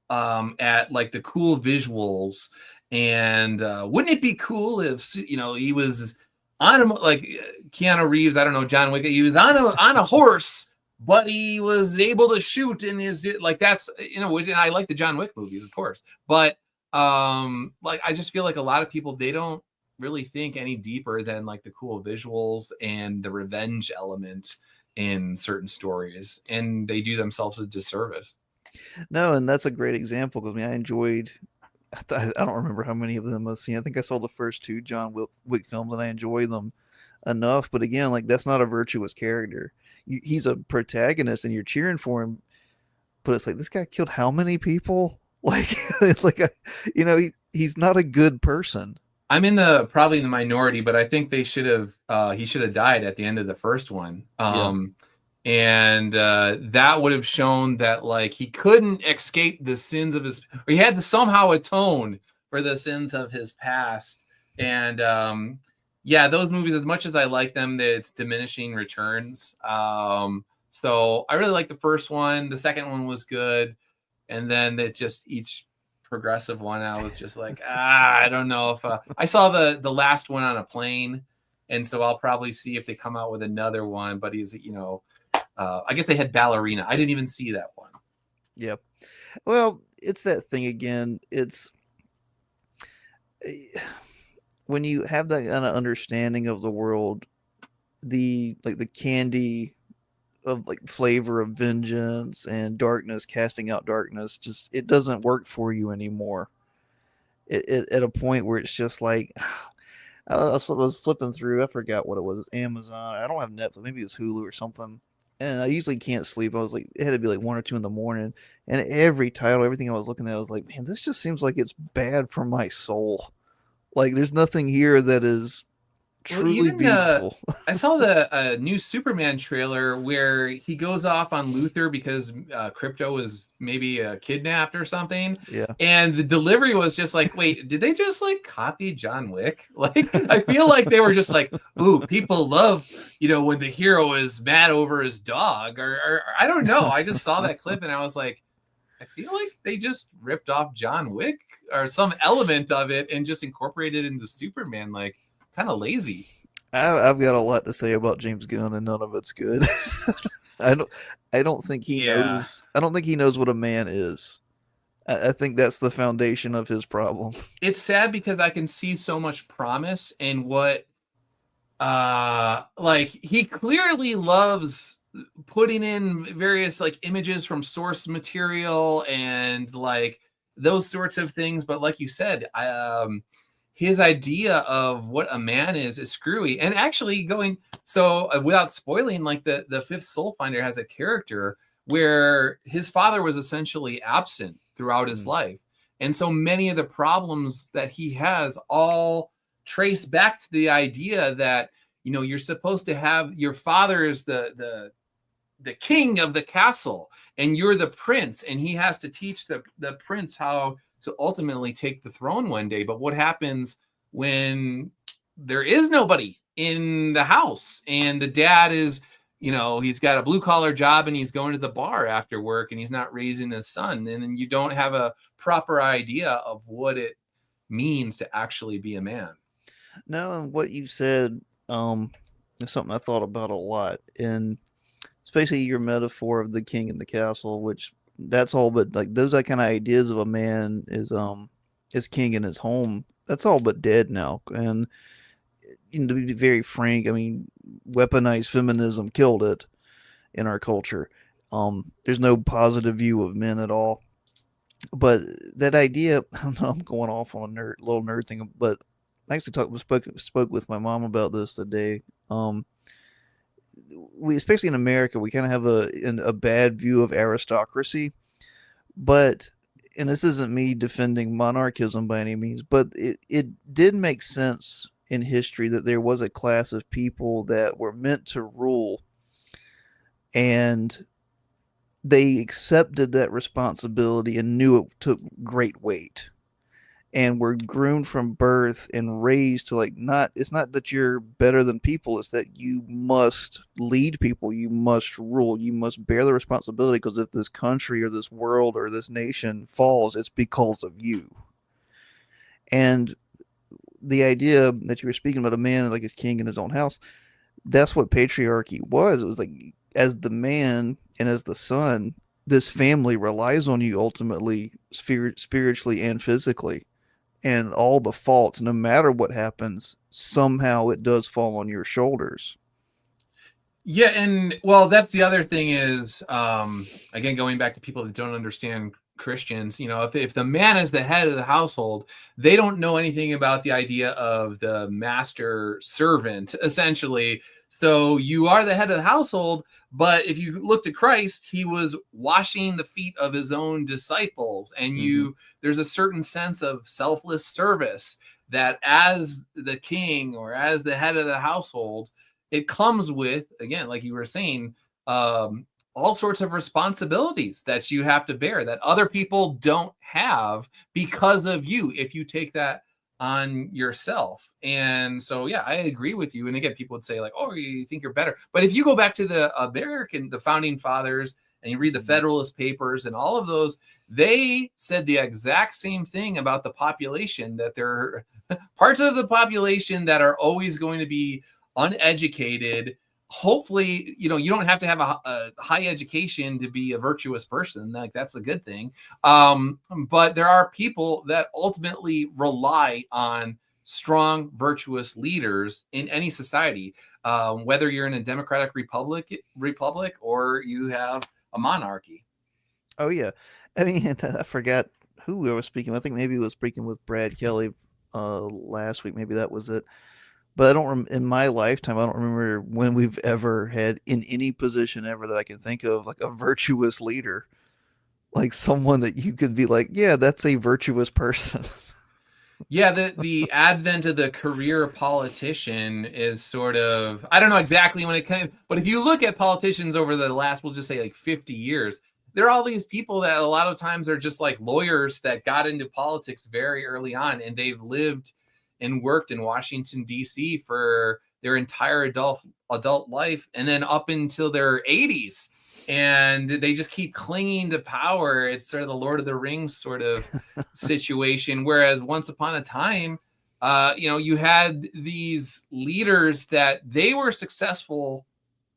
at like the cool visuals. And wouldn't it be cool if he was on a like Keanu Reeves? I don't know, John Wick. He was on a horse, but he was able to shoot in his like that's which, and I like the John Wick movies, of course, but like I just feel like a lot of people, they don't really think any deeper than like the cool visuals and the revenge element in certain stories, and they do themselves a disservice. No, and that's a great example, because I mean, I enjoyed. I don't remember how many of them I've seen. I think I saw the first two John Wick films, and I enjoy them enough. But again, like that's not a virtuous character. He's a protagonist, and you're cheering for him. But it's like, this guy killed how many people? Like it's like he's not a good person. I'm probably in the minority, but I think they should have he should have died at the end of the first one. Yeah. And that would have shown that like he couldn't escape the sins of his, or he had to somehow atone for the sins of his past. And yeah, those movies, as much as I like them, it's diminishing returns. So I really like the first one. The second one was good, and then it just each progressive one, I was just like, I don't know if I saw the last one on a plane, and so I'll probably see if they come out with another one. But he's I guess they had Ballerina. I didn't even see that one. Yeah. Well, it's that thing again. It's when you have that kind of understanding of the world, the candy of like flavor of vengeance and darkness casting out darkness, just it doesn't work for you anymore. At a point where it's just like I was flipping through. I forgot what it was. It was Amazon. I don't have Netflix. Maybe it's Hulu or something. And I usually can't sleep. I was like, it had to be like 1 or 2 in the morning. And every title, everything I was looking at, I was like, man, this just seems like it's bad for my soul. Like, there's nothing here that is Well, truly even beautiful. I saw the new Superman trailer where he goes off on Luthor because Crypto was maybe kidnapped or something, Yeah. and the delivery was just like, "Wait, did they just like copy John Wick?" Like, I feel like they were just like, "Ooh, people love, when the hero is mad over his dog," or I don't know. I just saw that clip and I was like, I feel like they just ripped off John Wick or some element of it and just incorporated it into Superman, like kind of lazy. I've got a lot to say about James Gunn, and none of it's good. I don't. I don't think he Yeah. knows. I don't think he knows what a man is. I think that's the foundation of his problem. It's sad because I can see so much promise in what like he clearly loves putting in various like images from source material and like those sorts of things, but like you said, his idea of what a man is screwy. And actually going so without spoiling, like the fifth soul finder has a character where his father was essentially absent throughout his Mm. life, and so many of the problems that he has all trace back to the idea that you're supposed to have your father is the king of the castle and you're the prince, and he has to teach the prince how to ultimately take the throne one day. But what happens when there is nobody in the house and the dad is he's got a blue collar job and he's going to the bar after work and he's not raising his son, and then you don't have a proper idea of what it means to actually be a man. No, and what you said is something I thought about a lot, and especially your metaphor of the king in the castle, which that's all but like those kind of ideas of a man is king in his home. That's all but dead now, and to be very frank, I mean, weaponized feminism killed it in our culture. There's no positive view of men at all. But that idea, I don't know, I'm going off on a little nerd thing, but I actually spoke with my mom about this today. We, especially in America, we kind of have a bad view of aristocracy, but and this isn't me defending monarchism by any means, but it did make sense in history that there was a class of people that were meant to rule, and they accepted that responsibility and knew it took great weight, and were groomed from birth and raised to like not it's not that you're better than people, it's that you must lead people, you must rule, you must bear the responsibility, because if this country or this world or this nation falls, it's because of you. And the idea that you were speaking about, a man like his king in his own house, that's what patriarchy was. It was like, as the man and as the son, this family relies on you ultimately, spiritually and physically, and all the faults, no matter what happens, somehow it does fall on your shoulders. Yeah, and well, that's the other thing is, again, going back to people that don't understand Christians, if the man is the head of the household, they don't know anything about the idea of the master servant, essentially. So you are the head of the household, but if you look to Christ, he was washing the feet of his own disciples, and Mm-hmm. there's a certain sense of selfless service that as the king or as the head of the household, it comes with, again, like you were saying, um, all sorts of responsibilities that you have to bear that other people don't have because of you if you take that on yourself. And so yeah, I agree with you. And again, people would say like, oh, you think you're better, but if you go back to the founding fathers and you read the Mm-hmm. Federalist Papers and all of those, they said the exact same thing about the population, that there are parts of the population that are always going to be uneducated. Hopefully, you don't have to have a high education to be a virtuous person. Like, that's a good thing. But there are people that ultimately rely on strong, virtuous leaders in any society, whether you're in a democratic republic or you have a monarchy. Oh yeah, I mean, I forgot who I was speaking with. I think maybe I was speaking with Brad Kelly last week. Maybe that was it. But I don't in my lifetime, I don't remember when we've ever had in any position ever that I can think of like a virtuous leader, like someone that you could be like, yeah, that's a virtuous person. Yeah, the advent of the career politician is sort of, I don't know exactly when it came, but if you look at politicians over the last, we'll just say like 50 years, there are all these people that a lot of times are just like lawyers that got into politics very early on, and they've lived and worked in Washington D.C. for their entire adult life, and then up until their 80s, and they just keep clinging to power. It's sort of the Lord of the Rings sort of situation. Whereas once upon a time, you had these leaders that they were successful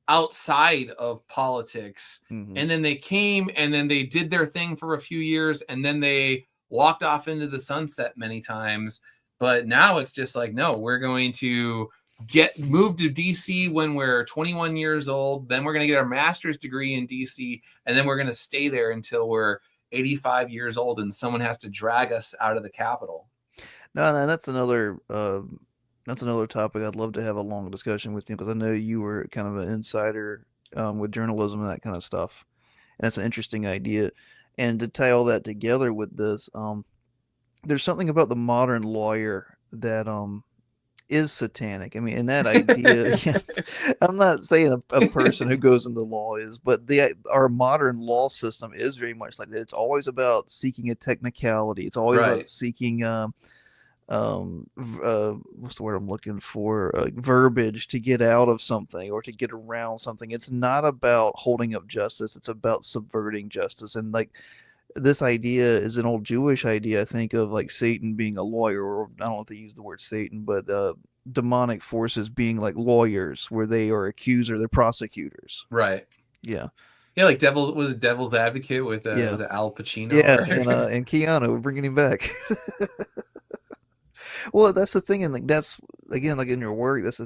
outside of politics. Hmm. And then they came and then they did their thing for a few years and then they walked off into the sunset many times. But now it's just like, no, we're going to get moved to DC when we're 21 years old. Then we're going to get our master's degree in DC. And then we're going to stay there until we're 85 years old and someone has to drag us out of the Capitol. No, that's another topic I'd love to have a long discussion with you because I know you were kind of an insider with journalism and that kind of stuff, and that's an interesting idea. And to tie all that together with this, there's something about the modern lawyer that is satanic. I mean, and that idea. I'm not saying a person who goes into law is, but the our modern law system is very much like that. It's always about seeking a technicality. It's always about Right. seeking what's the word I'm looking for, verbiage to get out of something or to get around something. It's not about holding up justice, it's about subverting justice. And like this idea is an old Jewish idea, I think, of like Satan being a lawyer, or I don't know if they use the word Satan, but demonic forces being like lawyers where they are accuser, they're prosecutors. Right. Yeah. Yeah, like Devil's Advocate with Yeah. was it Al Pacino Yeah, or and Keanu, we're bringing him back. Well, that's the thing, and like that's again, like in your work, that's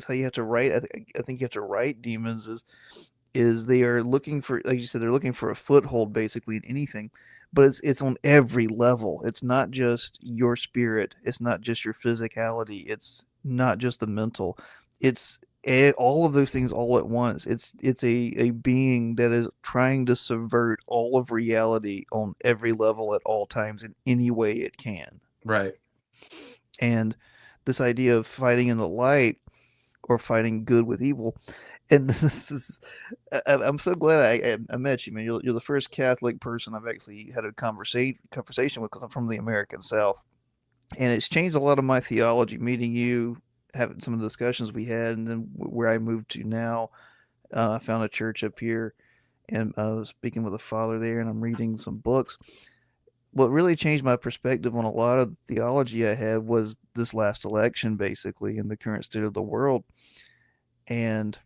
how you have to write. I think you have to write demons is they are looking for, like you said, they're looking for a foothold basically in anything, but it's on every level. It's not just your spirit. It's not just your physicality. It's not just the mental. It's all of those things all at once. It's a being that is trying to subvert all of reality on every level at all times in any way it can. right. And this idea of fighting in the light or fighting good with evil. And this is, I'm so glad I met you, man. You're the first Catholic person I've actually had a conversation with because I'm from the American South, and it's changed a lot of my theology. Meeting you, having some of the discussions we had, and then where I moved to now, I found a church up here, and I was speaking with a father there, and I'm reading some books. What really changed my perspective on a lot of the theology I had was this last election, basically, in the current state of the world. And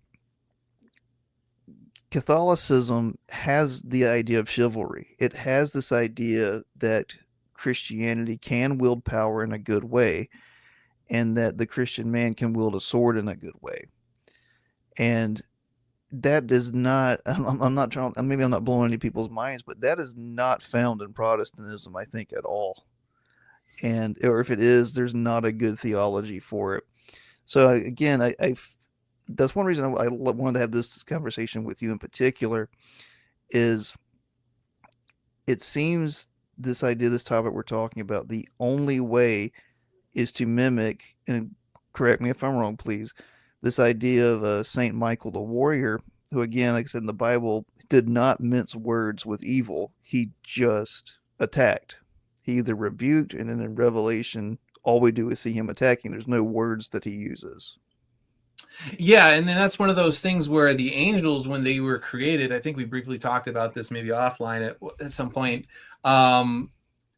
Catholicism has the idea of chivalry. It has this idea that Christianity can wield power in a good way, and that the Christian man can wield a sword in a good way. And that does not, I'm not trying, maybe I'm not blowing any people's minds, but that is not found in Protestantism, I think, at all. And, or if it is, there's not a good theology for it. So again, that's one reason I wanted to have this conversation with you in particular is it seems this idea, this topic we're talking about, the only way is to mimic, and correct me if I'm wrong, please, this idea of Saint Michael the warrior, who again, like I said in the Bible, did not mince words with evil. He just attacked. He either rebuked, and then in Revelation, all we do is see him attacking. There's no words that he uses. Yeah, and then that's one of those things where the angels, when they were created, I think we briefly talked about this maybe offline at some point.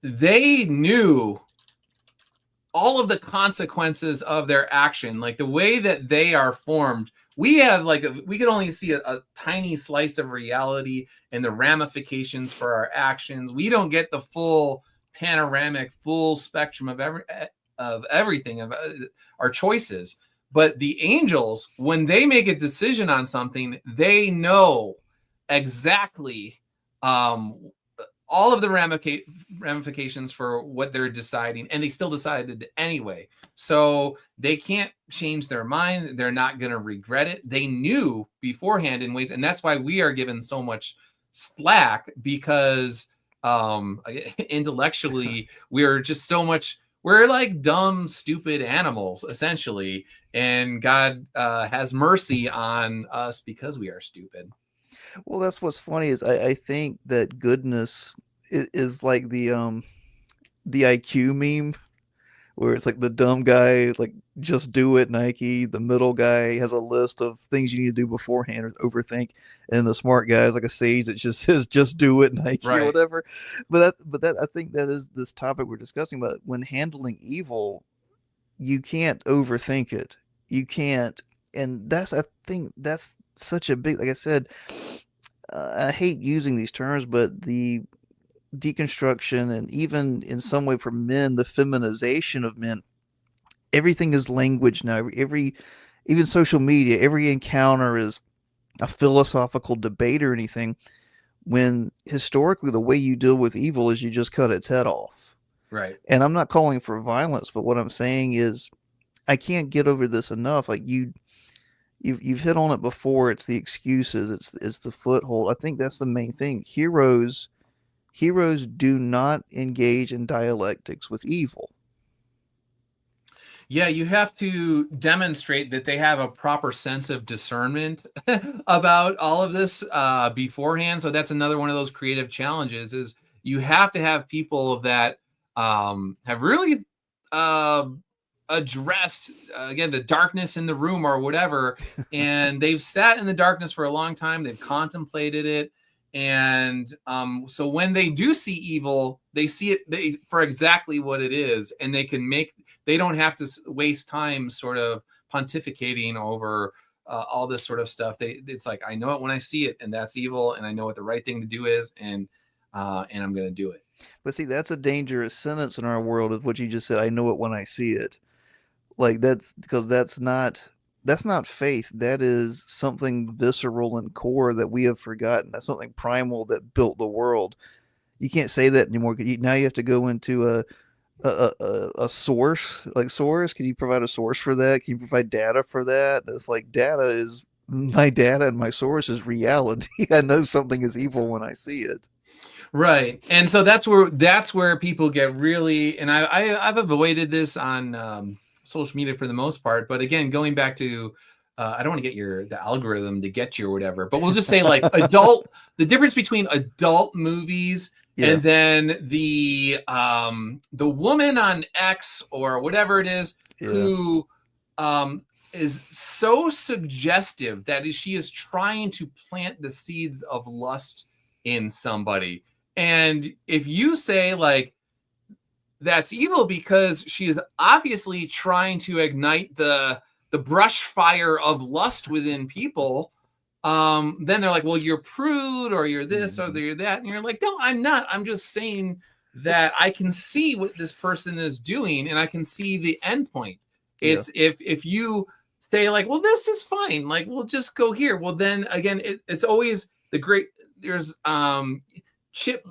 They knew all of the consequences of their action, like the way that they are formed. We have we could only see a tiny slice of reality and the ramifications for our actions. We don't get the full panoramic, full spectrum of of everything, of our choices. But the angels, when they make a decision on something, they know exactly all of the ramifications for what they're deciding, and they still decided anyway. So they can't change their mind. They're not going to regret it. They knew beforehand in ways, and that's why we are given so much slack, because intellectually we're just so much, we're like dumb, stupid animals essentially, and God has mercy on us because we are stupid. Well, that's what's funny is I think that goodness is like the IQ meme where it's like the dumb guy is like just do it Nike, the middle guy has a list of things you need to do beforehand or overthink, and the smart guy is like a sage that just says just do it Nike or Right. whatever. But that I think that is this topic we're discussing about when handling evil, you can't overthink it. You can't, and that's I think that's such a big, like I said, I hate using these terms, but the deconstruction and even in some way for men, the feminization of men, everything is language now. Every even social media, every encounter is a philosophical debate or anything. When historically the way you deal with evil is you just cut its head off. Right. And I'm not calling for violence, but what I'm saying is I can't get over this enough. Like you've hit on it before. It's the excuses. It's the foothold. I think that's the main thing. Heroes do not engage in dialectics with evil. Yeah, you have to demonstrate that they have a proper sense of discernment about all of this beforehand. So that's another one of those creative challenges, is you have to have people that have really uh, addressed, again, the darkness in the room or whatever, and they've sat in the darkness for a long time. They've contemplated it. And so when they do see evil, they see it for exactly what it is, and they don't have to waste time sort of pontificating over all this sort of stuff. It's like, I know it when I see it, and that's evil, and I know what the right thing to do is, and I'm going to do it. But see, that's a dangerous sentence in our world, is what you just said. I know it when I see it. Like that's because that's not faith. That is something visceral and core that we have forgotten. That's something primal that built the world. You can't say that anymore. Now you have to go into a source, like source. Can you provide a source for that? Can you provide data for that? It's like data is my data and my source is reality. I know something is evil when I see it. Right. And so that's where people get really, and I've avoided this on social media for the most part, but again, going back to I don't want to get the algorithm to get you or whatever, but we'll just say like the difference between adult movies Yeah. and then the woman on X or whatever it is, Yeah. who is so suggestive that she is trying to plant the seeds of lust in somebody. And if you say like that's evil because she is obviously trying to ignite the brush fire of lust within people, then they're like, well, you're prude, or you're this, or you're that. And you're like, no, I'm not. I'm just saying that I can see what this person is doing, and I can see the end point. It's if you say like, well, this is fine, like we'll just go here. Well, then again, it's always the great, there's chip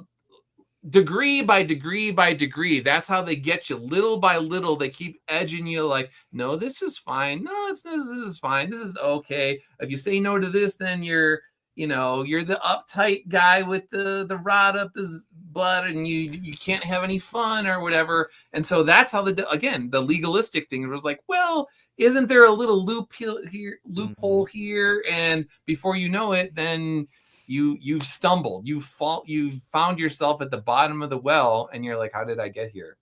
degree by degree by degree. That's how they get you little by little. They keep edging you like, no, this is fine. No, this is fine. This is okay. If you say no to this, then you're the uptight guy with the rod up his butt, and you can't have any fun or whatever. And so that's how the legalistic thing was like, well, isn't there a little loophole here? And before you know it, then you've stumbled, you found yourself at the bottom of the well, and you're like, how did I get here?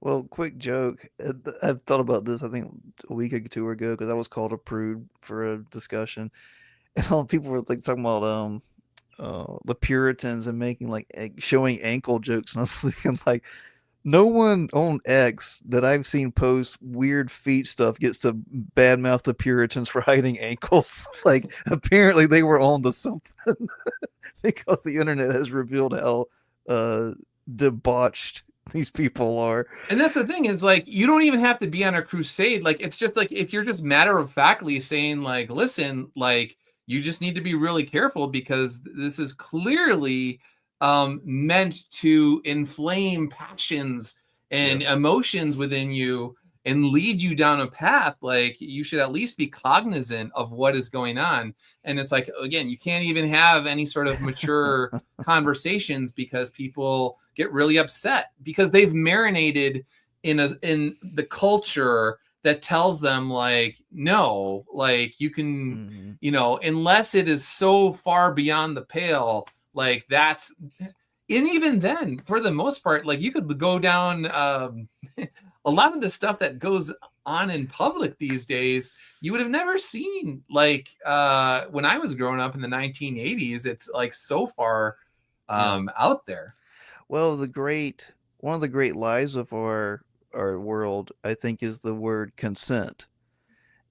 Well, quick joke. I've thought about this, I think, a week or two ago, because I was called a prude for a discussion. And all people were like talking about the Puritans and making like showing ankle jokes. And I was thinking, like, no one on X that I've seen post weird feet stuff gets to badmouth the Puritans for hiding ankles. Like, apparently they were on to something because the internet has revealed how debauched these people are. And that's the thing, is like, you don't even have to be on a crusade. Like, it's just like, if you're just matter of factly saying, like, listen, like, you just need to be really careful because this is clearly meant to inflame passions Yeah. and emotions within you and lead you down a path. Like, you should at least be cognizant of what is going on. And it's like, again, you can't even have any sort of mature conversations because people get really upset because they've marinated in the culture that tells them, like, no, like, you can, Hmm. unless it is so far beyond the pale, like, that's, and even then, for the most part, like, you could go down a lot of the stuff that goes on in public these days you would have never seen, like, when I was growing up in the 1980s. It's like so far Yeah. out there. Well, one of the great lies of our world, I think, is the word consent.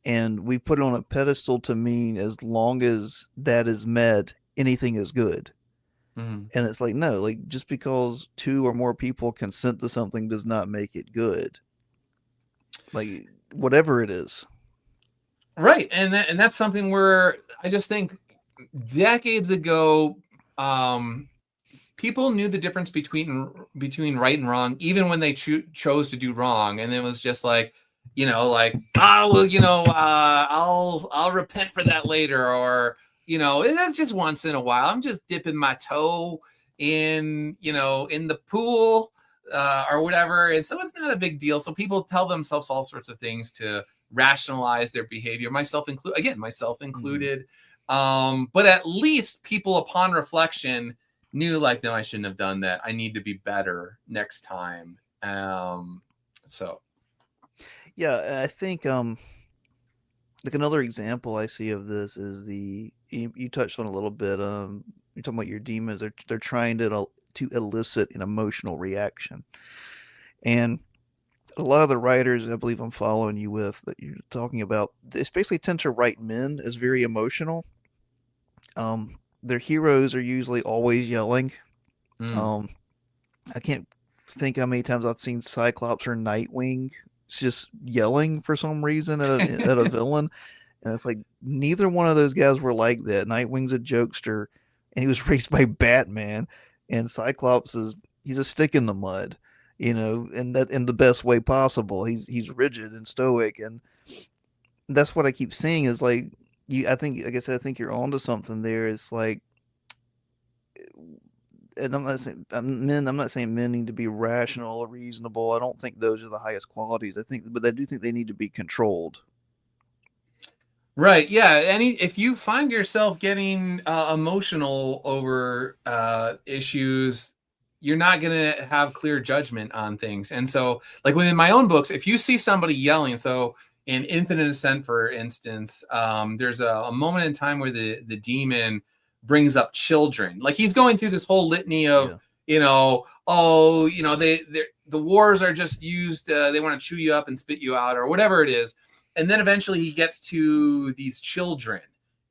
And we put it on a pedestal to mean as long as that is met, anything is good. Mhm. And it's like, no, like just because two or more people consent to something does not make it good. Like whatever it is. Right, and that's something where I just think decades ago, um, people knew the difference between right and wrong, even when they chose to do wrong, and it was just like, like, oh well, I'll repent for that later, or that's just once in a while. I'm just dipping my toe in the pool, or whatever, and so it's not a big deal. So people tell themselves all sorts of things to rationalize their behavior, myself Mhm. included. But at least people, upon reflection, knew, like, no, I shouldn't have done that. I need to be better next time. So Yeah, I think like another example I see of this is you touched on a little bit. You're talking about your demons. They're trying to elicit an emotional reaction, and a lot of the writers I believe I'm following you with that you're talking about, it's basically tend to write men as very emotional. Their heroes are usually always yelling. mm, Um, I can't think how many times I've seen Cyclops or Nightwing just yelling for some reason at a villain. And it's like neither one of those guys were like that. Nightwing's a jokester, and he was raised by Batman, and Cyclops is he's a stick in the mud, and that in the best way possible. He's rigid and stoic, and that's what I keep seeing is like you. I think, like I said, I think you're onto something there. It's like, and I'm not saying men need to be rational or reasonable. I don't think those are the highest qualities. But I do think they need to be controlled. right, yeah. If you find yourself getting emotional over issues, you're not gonna have clear judgment on things. And so, like, within my own books, if you see somebody yelling, so in Infinite Ascent, for instance, there's a moment in time where the demon brings up children. Like, he's going through this whole litany of, Yeah. oh, the wars are just used. They want to chew you up and spit you out, or whatever it is. And then eventually he gets to these children,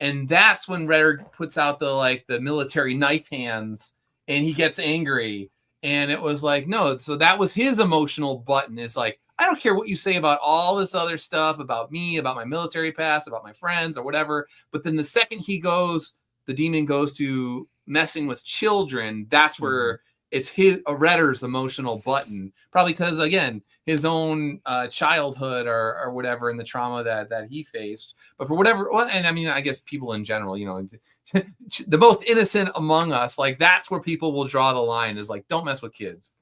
and that's when Redder puts out the military knife hands, and he gets angry. And it was like, no, so that was his emotional button, is like, I don't care what you say about all this other stuff about me, about my military past, about my friends, or whatever. But then the second the demon goes to messing with children, that's Hmm. where it's his a Redder's emotional button. Probably because, again, his own childhood, or whatever, and the trauma that he faced. But for whatever, well, and I mean, I guess people in general, the most innocent among us, like, that's where people will draw the line, is like, don't mess with kids.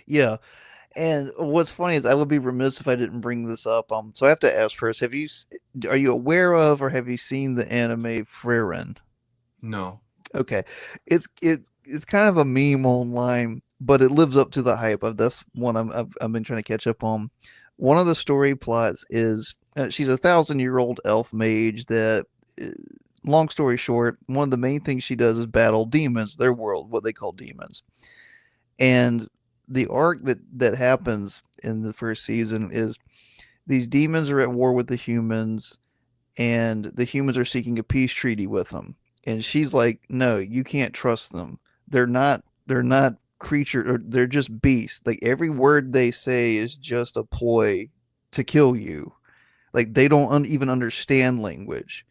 Yeah. And what's funny is I would be remiss if I didn't bring this up. So I have to ask first: are you aware of or have you seen the anime Frieren? No. Okay, it's kind of a meme online, but it lives up to the hype. That's one I've been trying to catch up on. One of the story plots is she's 1,000-year-old elf mage that. uh, Long story short, one of the main things she does is battle demons, their world, what they call demons. And the arc that happens in the first season is these demons are at war with the humans, and the humans are seeking a peace treaty with them. And she's like, "No, you can't trust them. They're not. They're not creature, or they're just beasts. Like every word they say is just a ploy to kill you. Like they don't even understand language.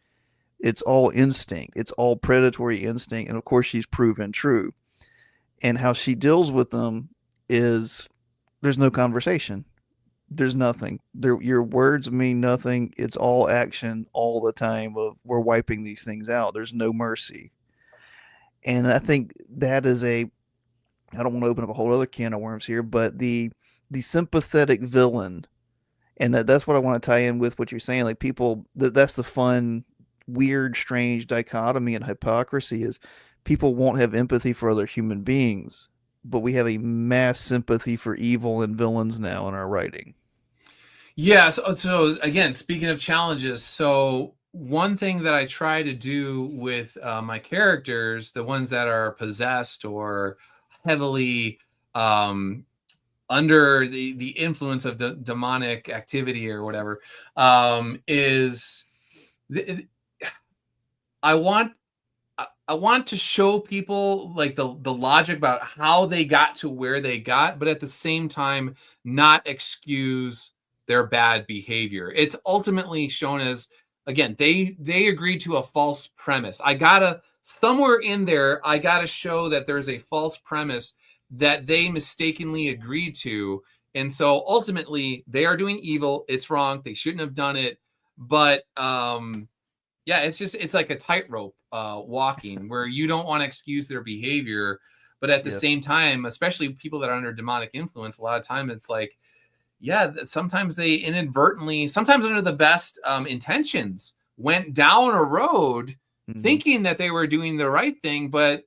It's all instinct. It's all predatory instinct, and of course she's proven true. And how she deals with them is there's no conversation. There's nothing. Your words mean nothing. It's all action all the time of we're wiping these things out. There's no mercy. And I think that is a, I don't want to open up a whole other can of worms here, but the sympathetic villain, and that's what I want to tie in with what you're saying. Like people, that's the fun, weird, strange dichotomy and hypocrisy is people won't have empathy for other human beings, but we have a mass sympathy for evil and villains now in our writing. Yeah. So again, speaking of challenges, so one thing that I try to do with my characters, the ones that are possessed or heavily um, under the influence of the demonic activity or whatever, is th- I want I want to show people like the logic about how they got to where they got, but at the same time not excuse their bad behavior. It's ultimately shown as, again, they agreed to a false premise. I gotta somewhere in there, I gotta show that there's a false premise that they mistakenly agreed to. And so ultimately they are doing evil. It's wrong. They shouldn't have done it. But yeah, it's like a tightrope walking where you don't want to excuse their behavior, but at the Yeah. same time, especially people that are under demonic influence, a lot of time it's like, yeah, sometimes they inadvertently, sometimes under the best intentions, went down a road Mm-hmm. thinking that they were doing the right thing. But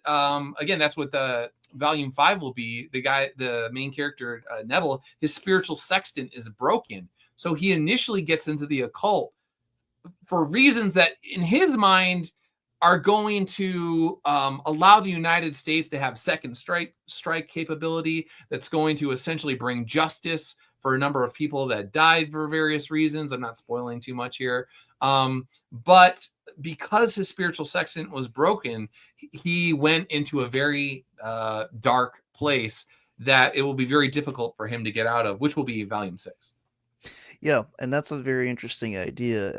again, that's what the volume 5 will be. The main character, Neville, his spiritual sextant is broken. So he initially gets into the occult for reasons that in his mind are going to allow the United States to have second strike capability that's going to essentially bring justice for a number of people that died for various reasons. I'm not spoiling too much here. But because his spiritual sextant was broken, he went into a very dark place that it will be very difficult for him to get out of, which will be volume 6. Yeah, and that's a very interesting idea.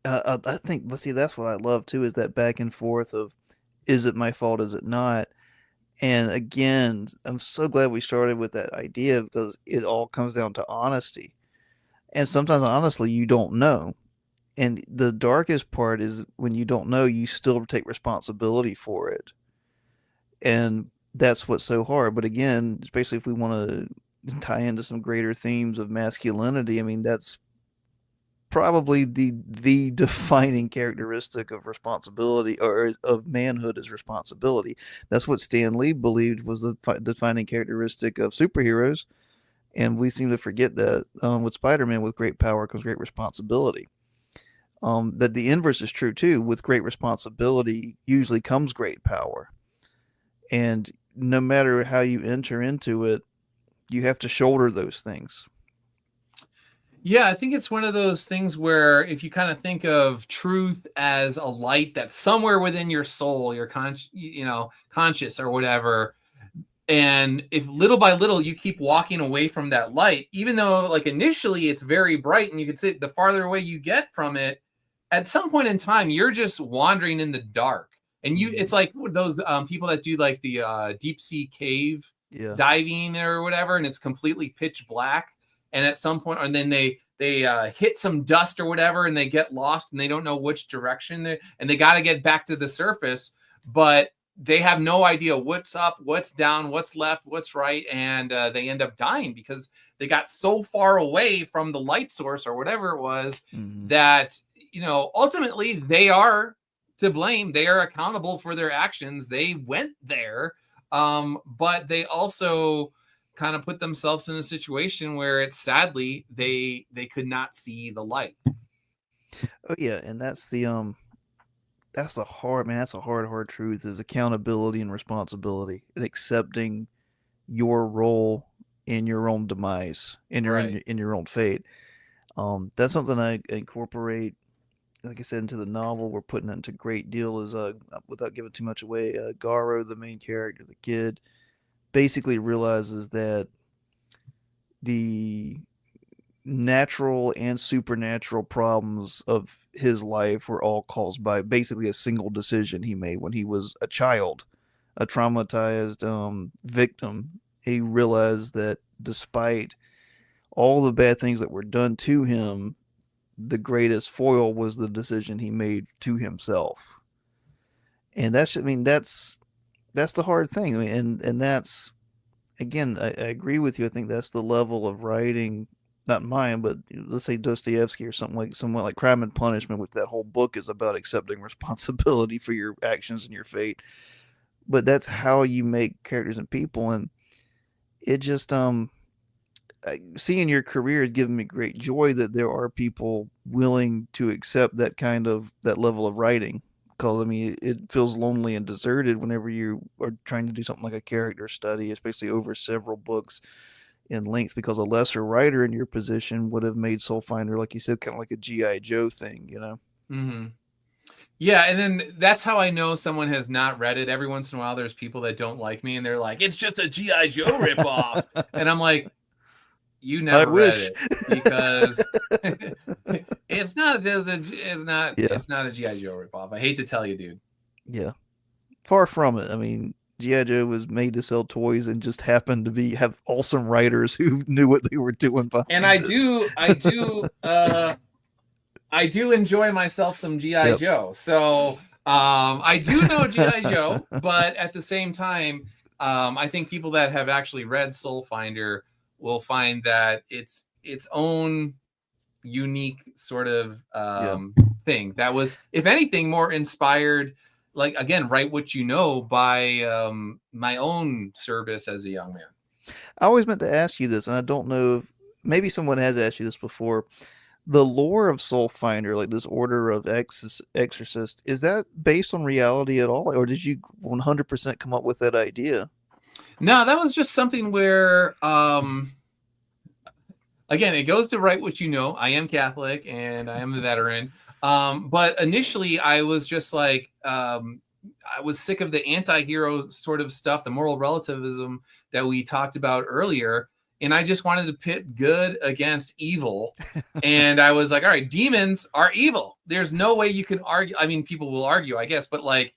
I think, but see, that's what I love too is that back and forth of, is it my fault? Is it not? And again, I'm so glad we started with that idea because it all comes down to honesty. And sometimes, honestly, you don't know. And the darkest part is when you don't know, you still take responsibility for it. And that's what's so hard. But again, especially if we want to tie into some greater themes of masculinity, I mean, that's probably the defining characteristic of responsibility or of manhood is responsibility. That's what Stan Lee believed was the defining characteristic of superheroes, and we seem to forget that with Spider-Man, with great power comes great responsibility. That the inverse is true too. With great responsibility usually comes great power, and no matter how you enter into it, you have to shoulder those things. Yeah, I think it's one of those things where if you kind of think of truth as a light that's somewhere within your soul, your conscious or whatever, and if little by little you keep walking away from that light, even though like initially it's very bright and you can see the farther away you get from it, at some point in time you're just wandering in the dark. And Mm-hmm. it's like those people that do like the deep sea cave Yeah. diving or whatever, and it's completely pitch black. And at some point, and then they hit some dust or whatever, and they get lost and they don't know which direction and they got to get back to the surface, but they have no idea what's up, what's down, what's left, what's right, and they end up dying because they got so far away from the light source or whatever it was Mm-hmm. that ultimately they are to blame. They are accountable for their actions. They went there, but they also kind of put themselves in a situation where it's sadly they could not see the light. Oh yeah, and that's the hard man. That's a hard truth is accountability and responsibility and accepting your role in your own demise, Right. in your own fate. That's something I incorporate, like I said, into the novel. We're putting into great deal is without giving too much away. Garo, the main character, the kid. basically realizes that the natural and supernatural problems of his life were all caused by basically a single decision he made when he was a child, a traumatized victim. He realized that despite all the bad things that were done to him, the greatest foil was the decision he made to himself. And that's, I mean, that's the hard thing. I mean, and that's, again, I agree with you. I think that's the level of writing, not mine, but let's say Dostoevsky or somewhat like Crime and Punishment, which that whole book is about accepting responsibility for your actions and your fate. But that's how you make characters and people, and it just seeing your career has given me great joy that there are people willing to accept that level of writing. Because I mean, it feels lonely and deserted whenever you are trying to do something like a character study, especially over several books in length. Because a lesser writer in your position would have made Soul Finder, like you said, kind of like a GI Joe thing, you know? Mm-hmm. Yeah, and then that's how I know someone has not read it. Every once in a while, there's people that don't like me, and they're like, "It's just a GI Joe ripoff," and I'm like, "You I never read wish. it because it's not Yeah, it's not a GI Joe ripoff." I hate to tell you, dude. yeah. Far from it. I mean, GI Joe was made to sell toys and just happened to have awesome writers who knew what they were doing And behind it. I do enjoy myself some GI Yep. Joe. So I do know GI Joe, but at the same time, I think people that have actually read Soul Finder will find that it's its own unique sort of Yeah. thing that was, if anything, more inspired. Like again, write what you know by my own service as a young man. I always meant to ask you this, and I don't know if maybe someone has asked you this before. The lore of Soul Finder, like this order of exorcist, is that based on reality at all, or did you 100% come up with that idea? No, that was just something where again, it goes to write what you know. I am Catholic and I am a veteran. But initially, I was just like, I was sick of the anti hero sort of stuff, the moral relativism that we talked about earlier. And I just wanted to pit good against evil. And I was like, all right, demons are evil. There's no way you can argue. I mean, people will argue, I guess, but like,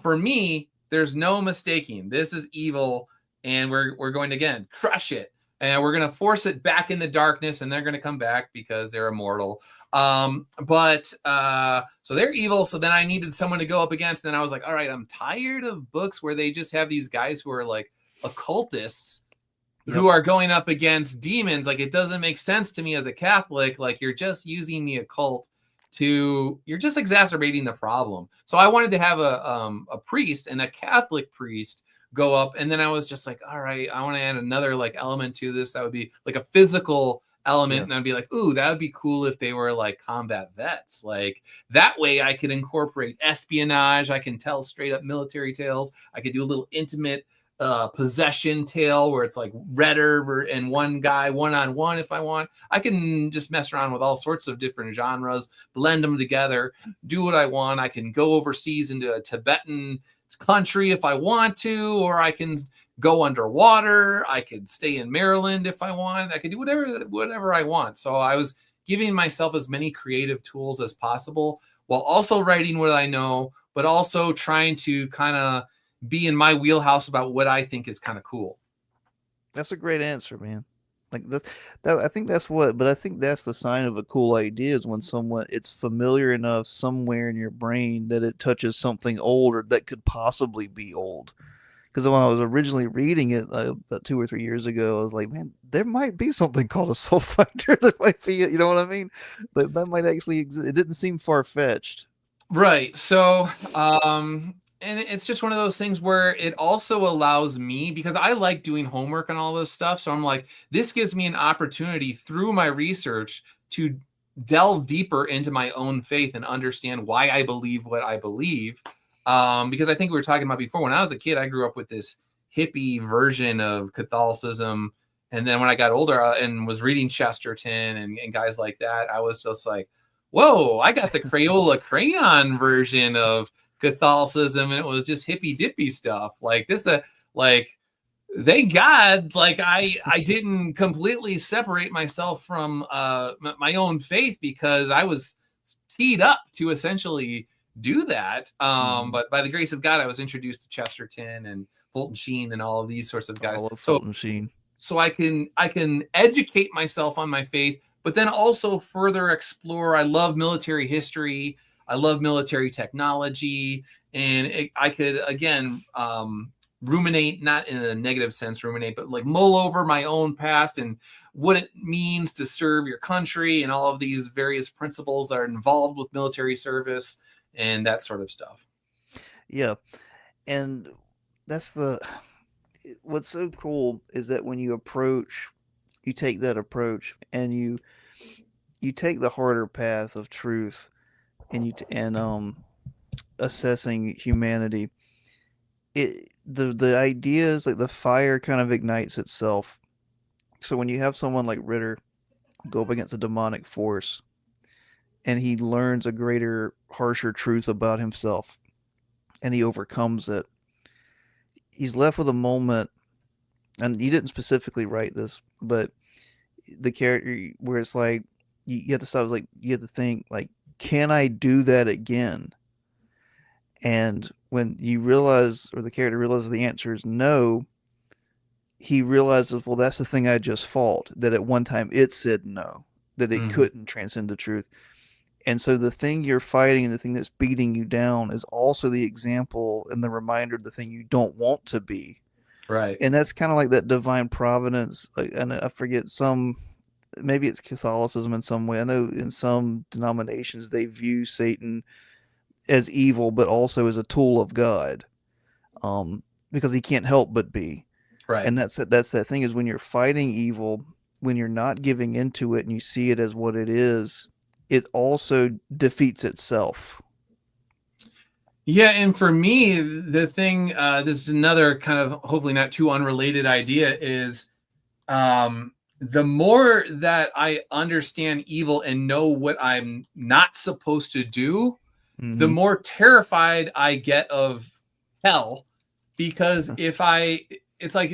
for me, there's no mistaking. This is evil. And we're going to, again, crush it, and we're going to force it back in the darkness, and they're going to come back because they're immortal. But so they're evil. So then I needed someone to go up against. And then I was like, all right, I'm tired of books where they just have these guys who are like occultists who are going up against demons. Like, it doesn't make sense to me as a Catholic. Like, you're just using the occult you're just exacerbating the problem. So I wanted to have a priest, and a Catholic priest, go up. And then I was just like, all right, I want to add another like element to this. That would be like a physical element. Yeah. And I'd be like, ooh, that would be cool if they were like combat vets. Like that way I could incorporate espionage. I can tell straight up military tales. I could do a little intimate possession tale where it's like redder and one guy one-on-one if I want. I can just mess around with all sorts of different genres, blend them together, do what I want. I can go overseas into a Tibetan country if I want to, or I can go underwater. I could stay in Maryland if I want. I could do whatever I want. So I was giving myself as many creative tools as possible while also writing what I know, but also trying to kind of be in my wheelhouse about what I think is kind of cool. That's a great answer, man. Like I think but I think that's the sign of a cool idea is when it's familiar enough somewhere in your brain that it touches something old or that could possibly be old. Because when I was originally reading it about 2 or 3 years ago, I was like, man, there might be something called a soul finder. There might be, you know what I mean? That might actually exist. It didn't seem far fetched. Right. So, and it's just one of those things where it also allows me, because I like doing homework and all this stuff. So I'm like, this gives me an opportunity through my research to delve deeper into my own faith and understand why I believe what I believe. Because I think we were talking about before, when I was a kid, I grew up with this hippie version of Catholicism. And then when I got older and was reading Chesterton and guys like that, I was just like, whoa, I got the Crayola crayon version of Catholicism, and it was just hippy dippy stuff like this. Like thank God, like I didn't completely separate myself from my own faith, because I was teed up to essentially do that. But by the grace of God, I was introduced to Chesterton and Fulton Sheen and all of these sorts of I guys. love So Fulton Sheen. I can educate myself on my faith, but then also further explore. I love military history. I love military technology, and I could again ruminate, not in a negative sense, ruminate, but like mull over my own past and what it means to serve your country and all of these various principles that are involved with military service and that sort of stuff. Yeah, and that's the what's so cool is that when you take that approach and you take the harder path of truth and assessing humanity. The ideas, like the fire kind of ignites itself. So when you have someone like Ritter go up against a demonic force and he learns a greater, harsher truth about himself and he overcomes it, he's left with a moment. And you didn't specifically write this, but the character where it's like you have to stop. Like you have to think, like, can I do that again? And when you realize, or the character realizes the answer is no, he realizes, well, that's the thing I just fought. That at one time it said no, that it Mhm. couldn't transcend the truth. And so the thing you're fighting and the thing that's beating you down is also the example and the reminder of the thing you don't want to be. Right. And that's kind of like that divine providence. Like, and I forget maybe it's Catholicism in some way. I know in some denominations they view Satan as evil, but also as a tool of God, because he can't help but be. Right. And that's that thing is when you're fighting evil, when you're not giving into it and you see it as what it is, it also defeats itself. Yeah, and for me, the thing, this is another kind of hopefully not too unrelated idea, is the more that I understand evil and know what I'm not supposed to do, the Mm-hmm. more terrified I get of hell. Because it's like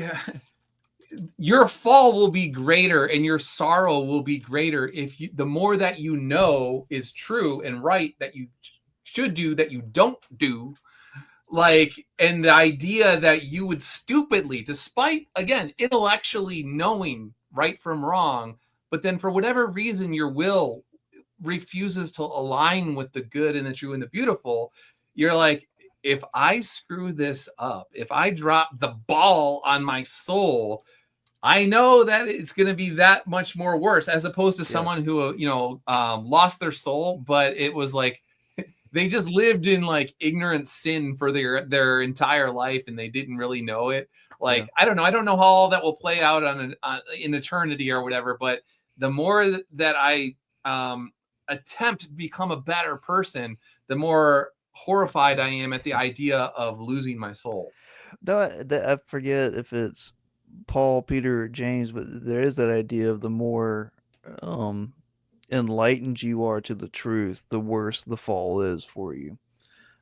your fall will be greater and your sorrow will be greater if the more that you know is true and right that you should do that you don't do, like, and the idea that you would stupidly, despite again intellectually knowing right from wrong, but then for whatever reason your will refuses to align with the good and the true and the beautiful, you're like, if I screw this up, if I drop the ball on my soul, I know that it's going to be that much more worse, as opposed to Yeah. someone who lost their soul, but it was like they just lived in like ignorant sin for their entire life and they didn't really know it. Yeah. Like, I don't know how all that will play out in eternity or whatever, but the more that I attempt to become a better person, the more horrified I am at the idea of losing my soul. No, I forget if it's Paul, Peter, or James, but there is that idea of the more um, enlightened you are to the truth, the worse the fall is for you.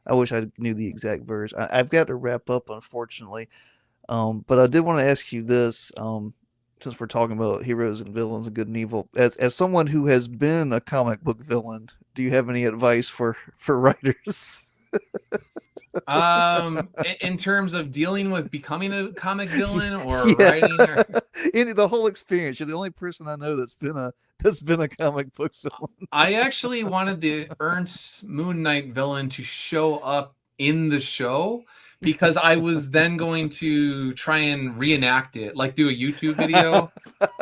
I wish I knew the exact verse. I've got to wrap up, unfortunately. But I did want to ask you this, since we're talking about heroes and villains and good and evil. As someone who has been a comic book villain, do you have any advice for writers? In terms of dealing with becoming a comic villain or Yeah, writing, or the whole experience. You're the only person I know that's been a comic book villain. I actually wanted the Ernst Moon Knight villain to show up in the show, because I was then going to try and reenact it, like do a YouTube video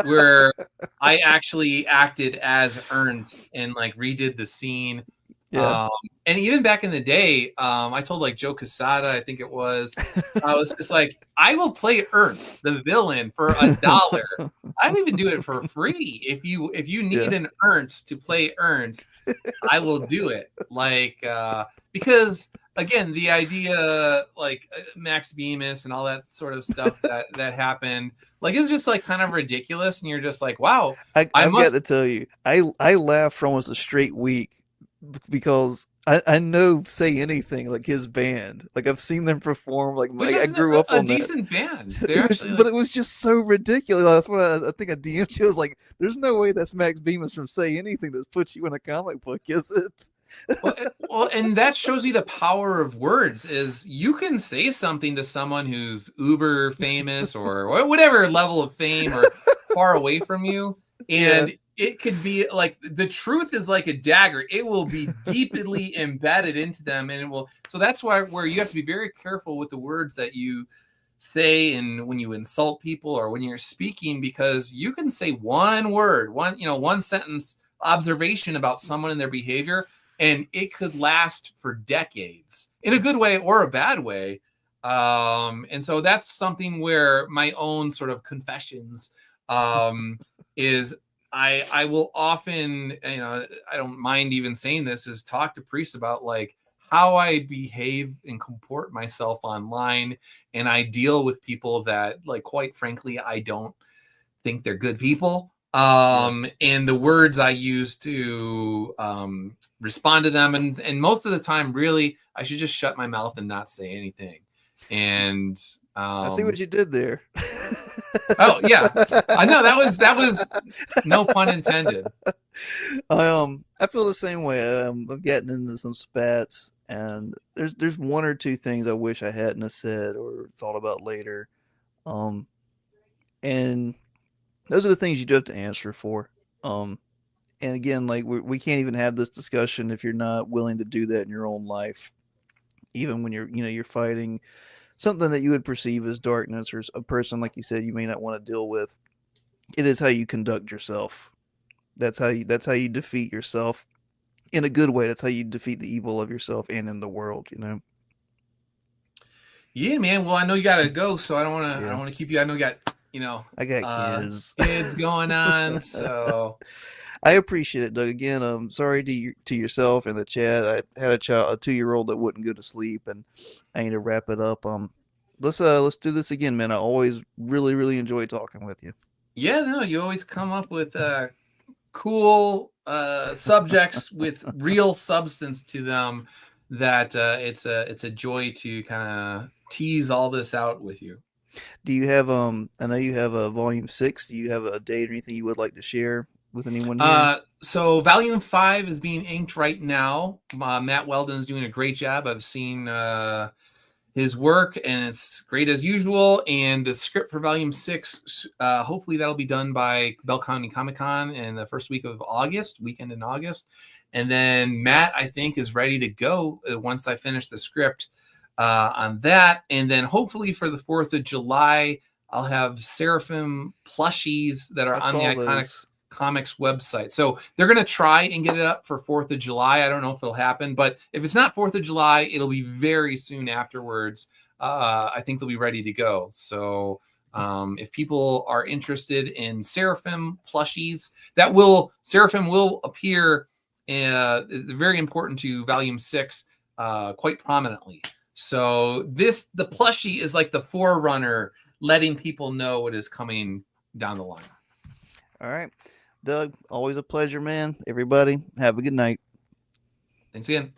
where I actually acted as Ernst and like redid the scene. Yeah. Um, and even back in the day, I told like Joe Quesada, I think it was, I was just like, I will play Ernst, the villain, for $1. I'd even do it for free. If you need Yeah. an Ernst to play Ernst, I will do it. Like because again, the idea like Max Bemis and all that sort of stuff that happened, like it's just like kind of ridiculous, and you're just like, wow, I I've got must. to tell you, I laughed for almost a straight week because I know Say Anything, like his band. Like I've seen them perform. Like which I is grew up a on that. decent band. They're It was, actually but like, it was just so ridiculous. That's why I think I DM'd you. I was like, "There's no way that's Max Bemis from Say Anything that puts you in a comic book, is it?" well, and that shows you the power of words. Is you can say something to someone who's uber famous or whatever level of fame or far away from you, Yeah. and it could be like the truth is like a dagger. It will be deeply embedded into them, and it will. So that's why where you have to be very careful with the words that you say and when you insult people or when you're speaking, because you can say one word, one sentence observation about someone and their behavior, and it could last for decades in a good way or a bad way. And so that's something where my own sort of confessions is I will often, I don't mind even saying this, is talk to priests about like how I behave and comport myself online, and I deal with people that, like, quite frankly, I don't think they're good people. Yeah. And the words I use to respond to them, and most of the time, really, I should just shut my mouth and not say anything. And I see what you did there. oh yeah, I know that was no pun intended. I feel the same way. I'm getting into some spats, and there's one or two things I wish I hadn't have said or thought about later. Um, and those are the things you do have to answer for. Um, and again, like we can't even have this discussion if you're not willing to do that in your own life, even when you're fighting something that you would perceive as darkness or a person like you said you may not want to deal with. It is how you conduct yourself. That's how you defeat yourself in a good way. That's how you defeat the evil of yourself and in the world. Yeah, man. Well, I know you gotta go, so I Yeah, don't want to keep you. I know you got I got kids. kids going on, so I appreciate it, Doug. Again, sorry to yourself and the chat. I had a 2-year-old that wouldn't go to sleep, and I need to wrap it up. Let's do this again, man. I always really enjoy talking with you. yeah, no, you always come up with cool subjects with real substance to them. That it's a joy to kind of tease all this out with you. Do you have I know you have a volume 6. Do you have a date or anything you would like to share with anyone here? So Volume 5 is being inked right now. Matt Weldon's doing a great job. I've seen his work, and it's great as usual. And the script for Volume 6, hopefully that'll be done by Bell County Comic Con in the first weekend in August. And then Matt, I think, is ready to go once I finish the script on that. And then hopefully for the 4th of July, I'll have Seraphim plushies that are I on the saw Iconic those. Comics website. So they're going to try and get it up for 4th of July. I don't know if it'll happen, but if it's not 4th of July, it'll be very soon afterwards. I think they'll be ready to go. So if people are interested in Seraphim plushies, Seraphim will appear very important to Volume 6 quite prominently. So the plushie is like the forerunner, letting people know what is coming down the line. All right. Doug, always a pleasure, man. Everybody, have a good night. Thanks again.